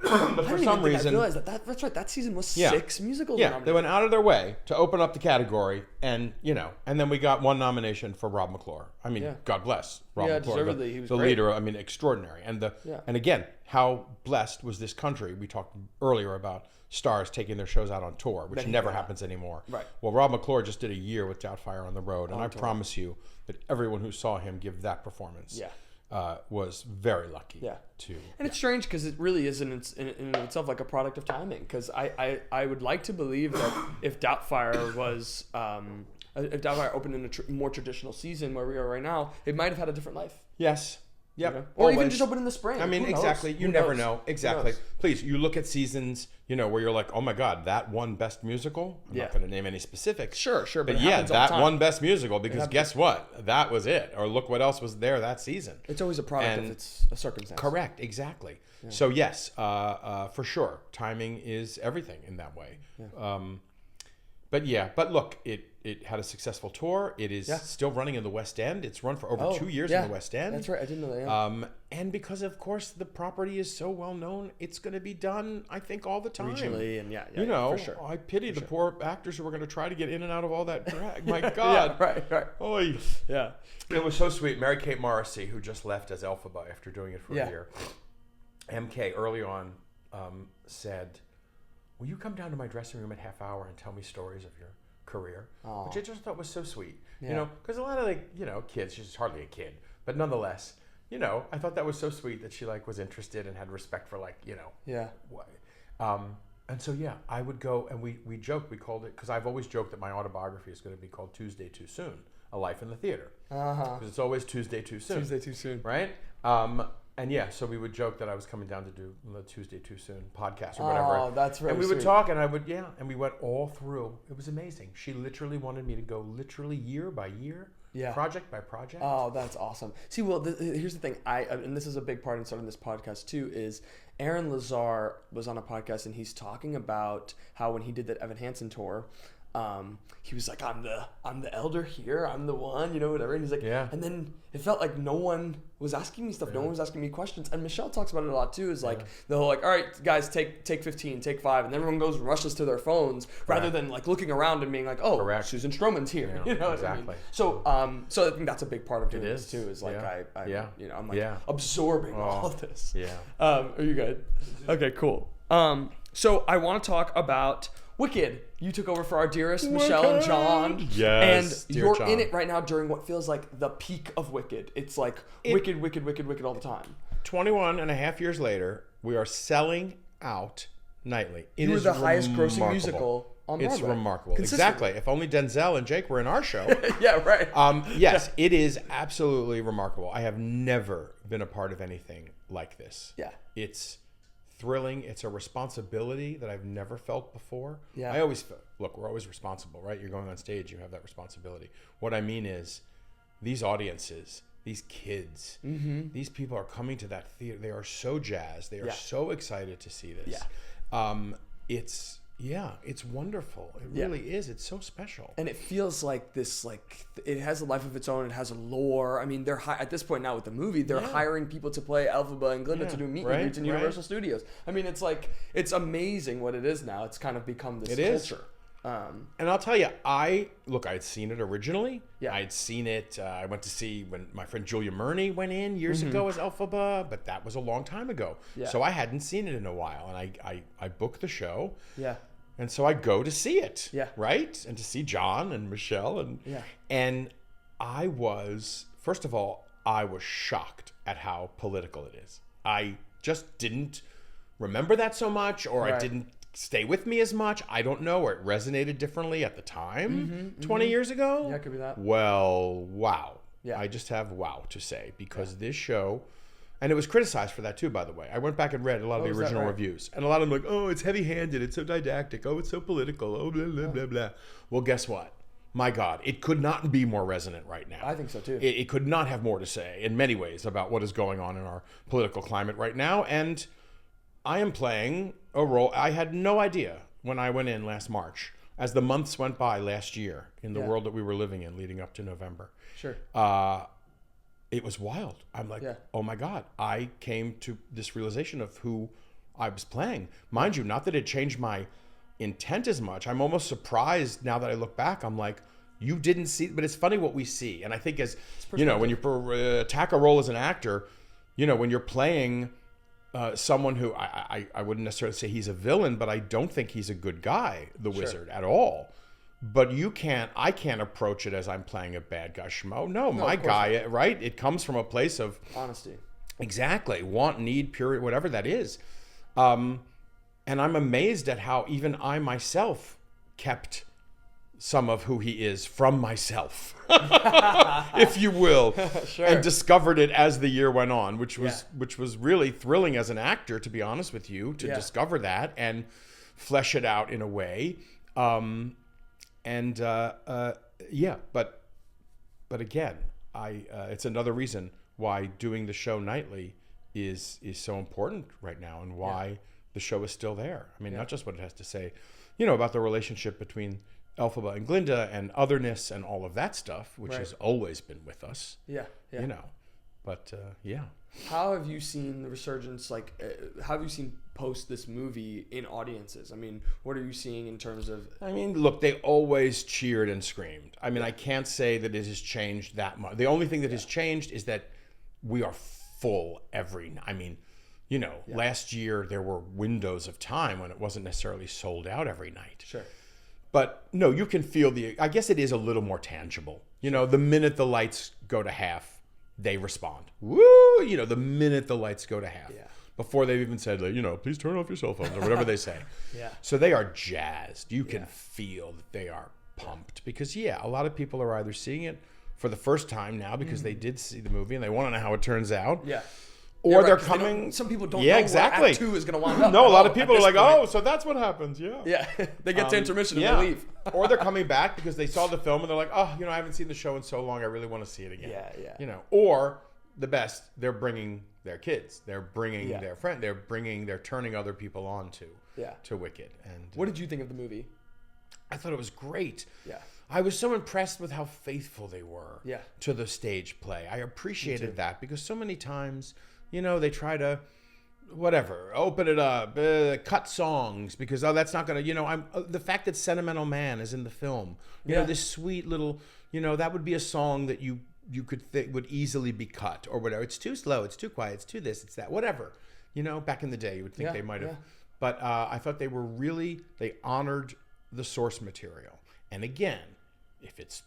But for some reason, I realized that's right. That season was 6 musicals. Yeah, they went out of their way to open up the category, and and then we got 1 nomination for Rob McClure. I mean, God bless Rob McClure, deservedly, he was the great. leader. I mean, extraordinary. And and again, how blessed was this country? We talked earlier about stars taking their shows out on tour, which never happens anymore. Right. Well, Rob McClure just did a year with Doubtfire on the road, and I promise you that everyone who saw him give that performance. Was very lucky. And it's strange because it really is in itself like a product of timing. Because I would like to believe that if Doubtfire was if Doubtfire opened in a more traditional season where we are right now, it might have had a different life. Yes. Yep. Or even just open in the spring. I mean, exactly. You never know. Exactly. Please, you look at seasons, where you're like, oh my God, that won Best Musical. I'm not going to name any specifics. Sure. But that won Best Musical because guess what? That was it. Or look what else was there that season. It's always a product of its a circumstance. Correct. Exactly. Yeah. So yes, for sure, timing is everything in that way. Yeah. But look, it had a successful tour. It is still running in the West End. It's run for over 2 years in the West End. That's right. I didn't know that. And because, of course, the property is so well known, it's going to be done, I think, all the time. Regionally and for sure. I pity the poor actors who were going to try to get in and out of all that drag. My God. Right. Oy. Yeah. It was so sweet. Mary-Kate Morrissey, who just left as Elphaba after doing it for a year, MK early on said, will you come down to my dressing room at half hour and tell me stories of your career? Aww. Which I just thought was so sweet. Because a lot of kids, she's hardly a kid, but nonetheless, you know, I thought that was so sweet that she like was interested and had respect for like, you know. Yeah. And so, yeah, I would go and we joked, we called it, because I've always joked that my autobiography is going to be called Tuesday Too Soon, A Life in the Theater. Because it's always Tuesday Too Soon. Tuesday Too Soon. Right? And yeah, so we would joke that I was coming down to do the Tuesday Too Soon podcast or whatever. Oh, that's very And we would sweet. talk, and and we went all through. It was amazing. She literally wanted me to go literally year by year, project by project. Oh, that's awesome. See, well, here's the thing. And this is a big part in starting this podcast too, is Aaron Lazar was on a podcast, and he's talking about how when he did that Evan Hansen tour, he was like, I'm the elder here, I'm the one, you know, whatever. And he's like, and then it felt like no one was asking me stuff, no one was asking me questions. And Michelle talks about it a lot too, is like the whole like, all right, guys, take 15, take 5, and then everyone goes and rushes to their phones rather than like looking around and being like, oh, Susan Stroman's here, you know exactly. what I mean? So so I think that's a big part of doing this too, is like you know, I'm like absorbing all of this. Are you good? Okay, cool. So I want to talk about Wicked. You took over for our dearest Michelle and John. Yes, and you're in it right now during what feels like the peak of Wicked. It's like Wicked all the time. 21 and a half years later, we are selling out nightly. You were the highest grossing musical on Broadway. It's remarkable. Exactly. If only Denzel and Jake were in our show. Yeah, right. Yes, it is absolutely remarkable. I have never been a part of anything like this. Yeah. It's thrilling. It's a responsibility that I've never felt before. Yeah. I always look, we're always responsible, right? You're going on stage, you have that responsibility. What I mean is these audiences, these kids, these people are coming to that theater. They are so jazzed. They are so excited to see this. It's wonderful. It really is. It's so special. And it feels like this, like it has a life of its own. It has a lore. I mean, they're at this point now with the movie, they're hiring people to play Elphaba and Glinda to do meet and greets in Universal Studios. I mean, it's like, it's amazing what it is now. It's kind of become this culture. And I'll tell you, I had seen it originally. I had seen it. I went to see when my friend Julia Murney went in years ago as Elphaba, but that was a long time ago. So I hadn't seen it in a while, and I booked the show. And so I go to see it. Right? And to see John and Michelle and I was, first of all, I was shocked at how political it is. I just didn't remember that so much, or I didn't stay with me as much. I don't know, or it resonated differently at the time 20 years ago. Yeah, it could be that. Well, wow. I just have wow to say, because this show, and it was criticized for that too, by the way. I went back and read a lot of the original reviews, and a lot of them like, oh, it's heavy-handed, it's so didactic, oh, it's so political, oh, blah, blah, blah, blah. Well, guess what? My God, it could not be more resonant right now. I think so too. It could not have more to say in many ways about what is going on in our political climate right now, and I am playing a role. I had no idea when I went in last March, as the months went by last year in the world that we were living in leading up to November. It was wild. I'm like, oh my God. I came to this realization of who I was playing. Mind you, not that it changed my intent as much. I'm almost surprised now that I look back. I'm like, you didn't see, but it's funny what we see. And I think as, you know, when you attack a role as an actor, you know, when you're playing someone who I wouldn't necessarily say he's a villain, but I don't think he's a good guy, the wizard, at all. But I can't approach it as I'm playing a bad guy schmo. No, my guy, right? It comes from a place of honesty. Exactly. Want, need, purity, whatever that is. And I'm amazed at how even I myself kept some of who he is from myself, if you will, and discovered it as the year went on, which was really thrilling as an actor, to be honest with you, to discover that and flesh it out in a way. But again, it's another reason why doing the show nightly is so important right now, and why the show is still there. I mean, not just what it has to say, you know, about the relationship between Elphaba and Glinda and otherness and all of that stuff, which has always been with us. You know, but How have you seen the resurgence? Like, how have you seen post this movie in audiences? I mean, what are you seeing in terms of? I mean, look, they always cheered and screamed. I mean, I can't say that it has changed that much. The only thing that has changed is that we are full every night. I mean, you know, last year there were windows of time when it wasn't necessarily sold out every night. But no, you can feel I guess it is a little more tangible. You know, the minute the lights go to half, they respond. Woo! You know, the minute the lights go to half. Yeah. Before they've even said, like, you know, please turn off your cell phones or whatever they say. Yeah. So they are jazzed. You can feel that they are pumped because, a lot of people are either seeing it for the first time now because they did see the movie and they want to know how it turns out. Yeah. Or right, they're coming. Some people don't know exactly. where Act 2 is going to wind up. No, a lot of people are like, oh, so that's what happens. Yeah. Yeah. They get to intermission and they leave. Or they're coming back because they saw the film and they're like, oh, you know, I haven't seen the show in so long. I really want to see it again. Yeah. You know, or the best, they're bringing their kids. They're bringing their friend. They're turning other people on to Wicked. And what did you think of the movie? I thought it was great. Yeah. I was so impressed with how faithful they were Yeah. to the stage play. I appreciated that because so many times, you know, they try to, whatever, open it up, cut songs because, that's not going to, you know, the fact that Sentimental Man is in the film, you know, this sweet little, you know, that would be a song that you could think would easily be cut or whatever. It's too slow, it's too quiet, it's too this, it's that, whatever. You know, back in the day, you would think they might have. But I thought they honored the source material. And again, if it's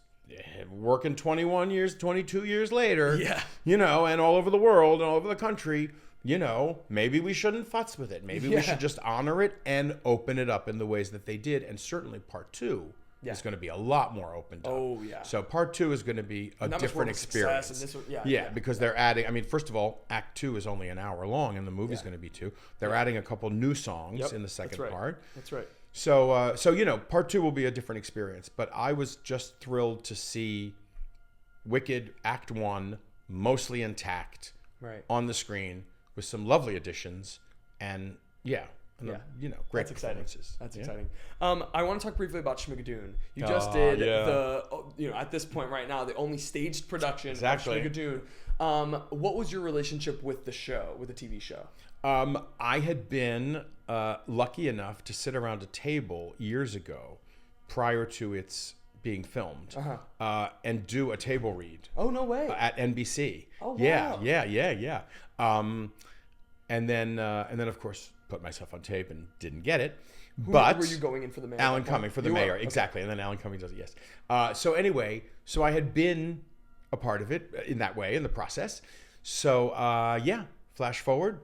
working 21 years, 22 years later, you know, and all over the world and all over the country, you know, maybe we shouldn't futz with it. Maybe we should just honor it and open it up in the ways that they did. And certainly part 2 is going to be a lot more opened up. Oh, yeah. So part 2 is going to be a different experience. Because they're adding, I mean, first of all, Act 2 is only an hour long and the movie's going to be 2. They're adding a couple new songs in the second part. That's right. So, you know, part 2 will be a different experience. But I was just thrilled to see Wicked Act 1 mostly intact on the screen with some lovely additions and you know, great performances. That's exciting. I want to talk briefly about Schmigadoon. You just did the, you know, at this point right now, the only staged production of Schmigadoon. What was your relationship with the show, with the TV show? I had been lucky enough to sit around a table years ago prior to its being filmed and do a table read. Oh, no way. At NBC. Oh, wow. Yeah. And then of course, put myself on tape and didn't get it. But were you going in for the mayor? Alan Cumming for the mayor, exactly. And then Alan Cumming does it, yes. So anyway, so I had been a part of it in that way, in the process. So flash forward,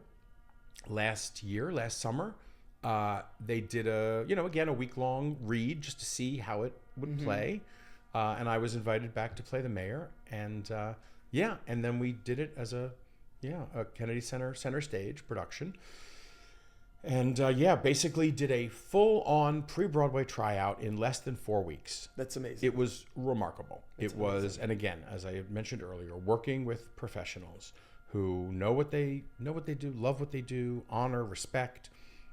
last summer, they did a week-long read just to see how it would play. And I was invited back to play the mayor. And and then we did it as a Kennedy Center stage production. And basically did a full-on pre-Broadway tryout in less than 4 weeks. That's amazing. It was remarkable. It was, and again, as I mentioned earlier, working with professionals who know what they do, love what they do, honor, respect,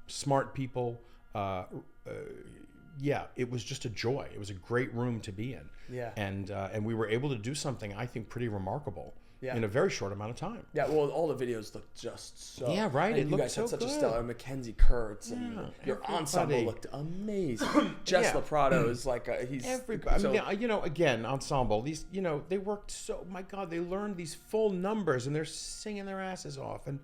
smart people. It was just a joy. It was a great room to be in. Yeah. And we were able to do something I think pretty remarkable. In a very short amount of time. Yeah, well, all the videos looked just so... Yeah, right. It looked so good. You guys had such a stellar... Mackenzie Kurtz and your ensemble looked amazing. Jess Laprado is like... he's... Everybody. I mean, you know, again, ensemble, these, you know, they worked so... My God, they learned these full numbers and they're singing their asses off. And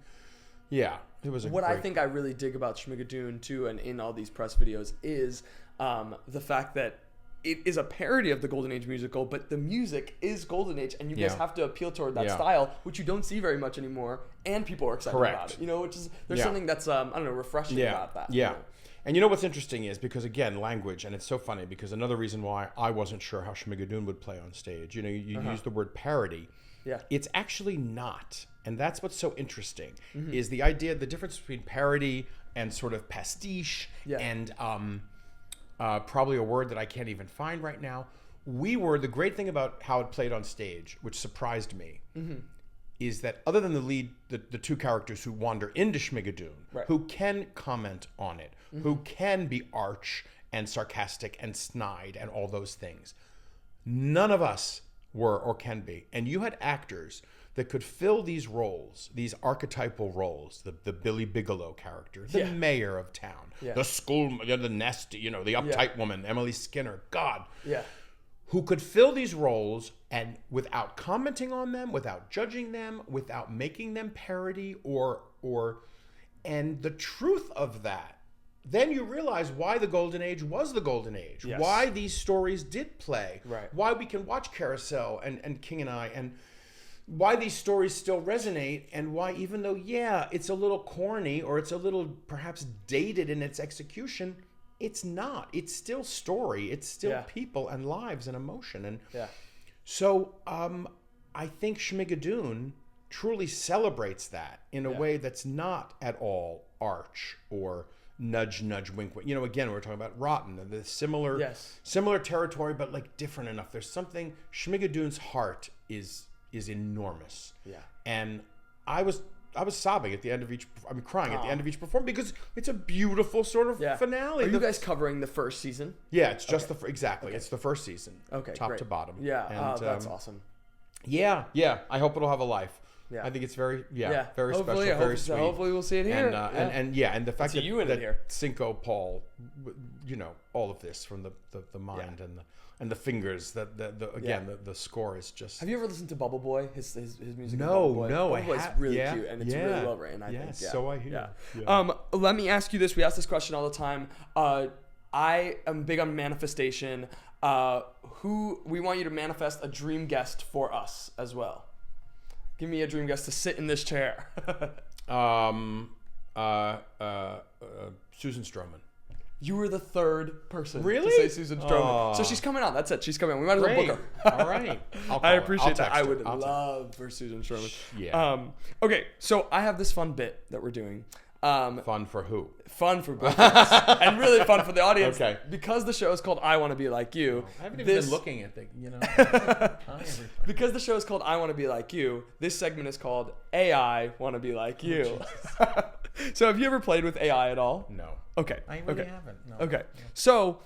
it was a What I think I really dig about Schmigadoon, too, and in all these press videos is the fact that it is a parody of the Golden Age musical, but the music is Golden Age, and you guys have to appeal toward that style, which you don't see very much anymore, and people are excited about it. You know, which is there's something that's I don't know, refreshing about that. Yeah. You know? And you know what's interesting is because again, language, and it's so funny because another reason why I wasn't sure how Schmigadoon would play on stage. You know, you use the word parody. Yeah. It's actually not, and that's what's so interesting is the idea, the difference between parody and sort of pastiche and probably a word that I can't even find right now. The great thing about how it played on stage, which surprised me, is that other than the two characters who wander into Schmigadoon, who can comment on it, who can be arch and sarcastic and snide and all those things, none of us were or can be. And you had actors that could fill these roles, these archetypal roles, the Billy Bigelow character, the mayor of town, the school, the nest, you know, the uptight woman, Emily Skinner, God, who could fill these roles and without commenting on them, without judging them, without making them parody and the truth of that, then you realize why the Golden Age was the Golden Age, why these stories did play, why we can watch Carousel and King and I and why these stories still resonate, and why, even though, yeah, it's a little corny or it's a little perhaps dated in its execution, it's not. It's still story. It's still people and lives and emotion. And so I think Schmigadoon truly celebrates that in a way that's not at all arch or nudge, nudge, wink, wink. You know, again, we're talking about Rotten, the similar territory, but like different enough. There's something, Schmigadoon's heart is enormous. Yeah. And I was sobbing at the end of each, crying at the end of each performance, because it's a beautiful sort of finale. Are you guys covering the first season? Yeah, it's just it's the first season. Okay, top to bottom. Yeah, and, that's awesome. Yeah, I hope it'll have a life. Yeah. I think it's very very hopefully, special, very sweet. Hopefully we'll see it here. And the fact that Cinco Paul, you know, all of this from the mind and the fingers, the score is just. Have you ever listened to Bubble Boy? His music. No, Bubble Boy's really cute, and it's really well written. I think. So I hear. Yeah. Let me ask you this. We ask this question all the time. I am big on manifestation. Who we want you to manifest a dream guest for us as well. Give me a dream guest to sit in this chair. Susan Stroman. You were the third person to say Susan Stroman. So she's coming on. That's it. She's coming on. We might as well book her. All right. I appreciate that. I would love for Susan Stroman. Yeah. Okay, so I have this fun bit that we're doing. Fun for who? Fun for both of us. And really fun for the audience. Okay. Because the show is called I Want to Be Like You. I haven't even been looking at the, Because the show is called I Want to Be Like You, this segment is called AI Want to Be Like You. So have you ever played with AI at all? No. Okay. I really haven't. No. Okay. So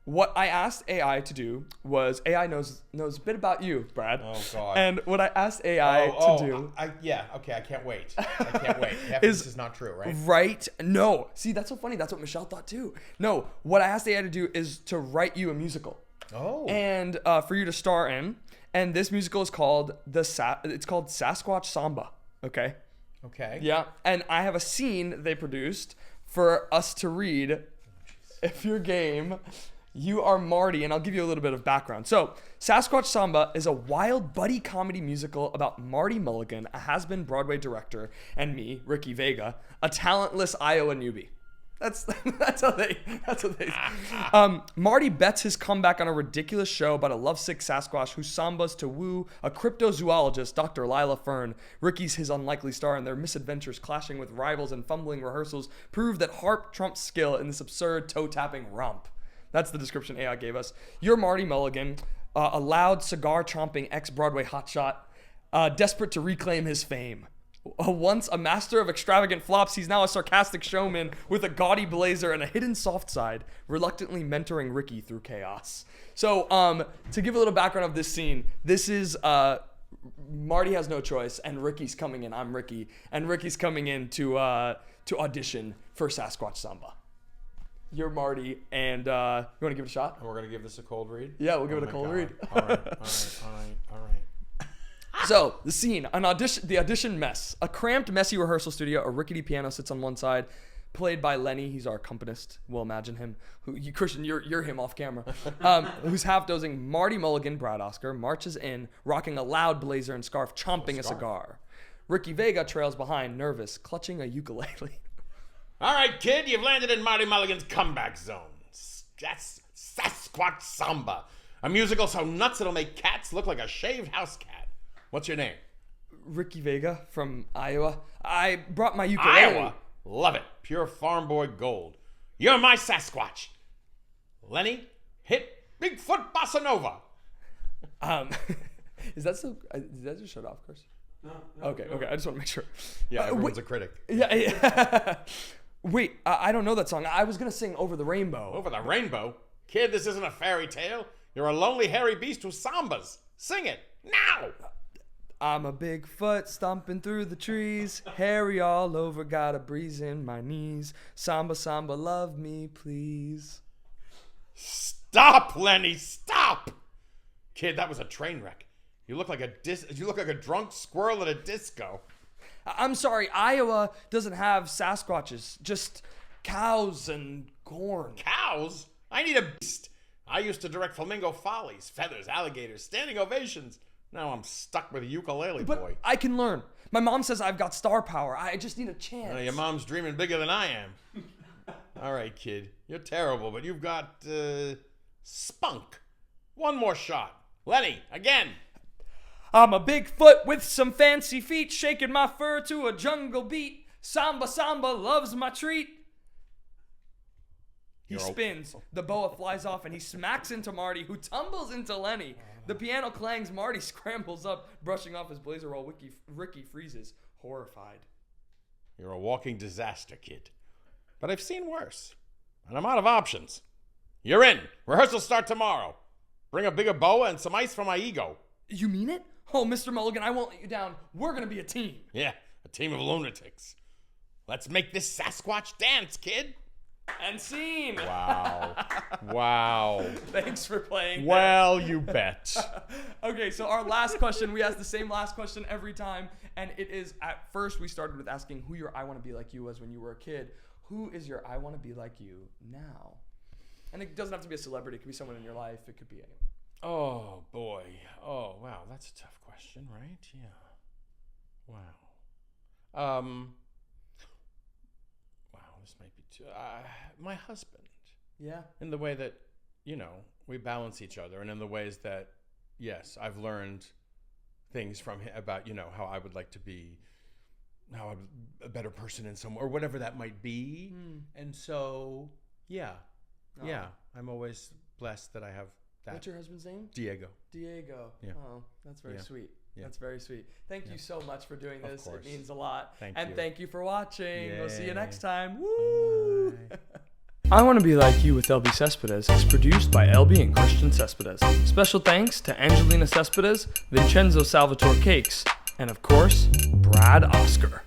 what I asked AI to do was, AI knows a bit about you, Brad. Oh, God. And what I asked AI to do... okay, I can't wait. This is not true, right? Right? No. See, that's so funny. That's what Michelle thought, too. No, what I asked AI to do is to write you a musical. Oh. And for you to star in. And this musical is called Sasquatch Samba. Okay? Okay. Yeah. And I have a scene they produced for us to read. If you're game... You are Marty, and I'll give you a little bit of background. So, Sasquatch Samba is a wild buddy comedy musical about Marty Mulligan, a has-been Broadway director, and me, Ricky Vega, a talentless Iowa newbie. That's how they. Marty bets his comeback on a ridiculous show about a lovesick Sasquatch who sambas to woo a cryptozoologist, Dr. Lila Fern. Ricky's his unlikely star, and their misadventures clashing with rivals and fumbling rehearsals prove that harp trumps skill in this absurd toe-tapping romp. That's the description AI gave us. You're Marty Mulligan, a loud cigar-chomping ex-Broadway hotshot, desperate to reclaim his fame. Once a master of extravagant flops, he's now a sarcastic showman with a gaudy blazer and a hidden soft side, reluctantly mentoring Ricky through chaos. So, to give a little background of this scene, this is Marty has no choice, and Ricky's coming in. I'm Ricky, and Ricky's coming in to audition for Sasquatch Samba. You're Marty, and you want to give it a shot? We're going to give this a cold read? Yeah, we'll give it a cold read. All right. So, the scene, the audition mess. A cramped, messy rehearsal studio, a rickety piano sits on one side, played by Lenny. He's our accompanist. We'll imagine him. Christian, you're him off camera. Who's half dozing. Marty Mulligan, Brad Oscar, marches in, rocking a loud blazer and scarf, chomping a cigar. Ricky Vega trails behind, nervous, clutching a ukulele. All right, kid, you've landed in Marty Mulligan's comeback zone. That's Sasquatch Samba, a musical so nuts it'll make cats look like a shaved house cat. What's your name? Ricky Vega from Iowa. I brought my ukulele. Iowa? Love it. Pure farm boy gold. You're my Sasquatch. Lenny, hit Bigfoot Bossa Nova. Is that just shut off, Chris? No. Okay. I just want to make sure. Yeah, everyone's a critic. Yeah. Wait, I don't know that song. I was going to sing Over the Rainbow. Over the Rainbow? Kid, this isn't a fairy tale. You're a lonely, hairy beast who sambas. Sing it, now! I'm a Bigfoot stomping through the trees, hairy all over, got a breeze in my knees. Samba, samba, love me, please. Stop, Lenny, stop! Kid, that was a train wreck. You look like a drunk squirrel at a disco. I'm sorry, Iowa doesn't have Sasquatches, just cows and corn. Cows? I need a beast. I used to direct Flamingo Follies, feathers, alligators, standing ovations. Now I'm stuck with a ukulele But boy. I can learn. My mom says I've got star power. I just need a chance. Your mom's dreaming bigger than I am. All right, kid. You're terrible, but you've got spunk. One more shot. Lenny, again. I'm a Bigfoot with some fancy feet, shaking my fur to a jungle beat. Samba, samba loves my treat. He spins, the boa flies off, and he smacks into Marty, who tumbles into Lenny. The piano clangs, Marty scrambles up, brushing off his blazer while Ricky freezes, horrified. You're a walking disaster, kid. But I've seen worse, and I'm out of options. You're in. Rehearsals start tomorrow. Bring a bigger boa and some ice for my ego. You mean it? Oh, Mr. Mulligan, I won't let you down. We're going to be a team. Yeah, a team of lunatics. Let's make this Sasquatch dance, kid. And scene. Wow. Wow. Thanks for playing. Well, you bet. Okay, so our last question, we ask the same last question every time. And it is, at first we started with asking who your I want to be like you was when you were a kid. Who is your I want to be like you now? And it doesn't have to be a celebrity. It could be someone in your life. It could be anyone. Oh, boy. Oh, wow. That's a tough question, right? Yeah. Wow. This might be too... my husband. Yeah. In the way that, we balance each other, and in the ways that, yes, I've learned things from him about, how I would like to be, how I'm a better person in some, or whatever that might be. And so, yeah. Oh. Yeah. I'm always blessed that I have that. What's your husband's name? Diego. Diego. Yeah. Oh, that's very sweet. Yeah. That's very sweet. Thank you so much for doing this. Of course. It means a lot. Thank you. Thank you for watching. Yay. We'll see you next time. Woo! Bye. I Want to Be Like You with Elbi Cespedes is produced by Elbi and Christian Cespedes. Special thanks to Angelina Cespedes, Vincenzo Salvatore Cakes, and of course, Brad Oscar.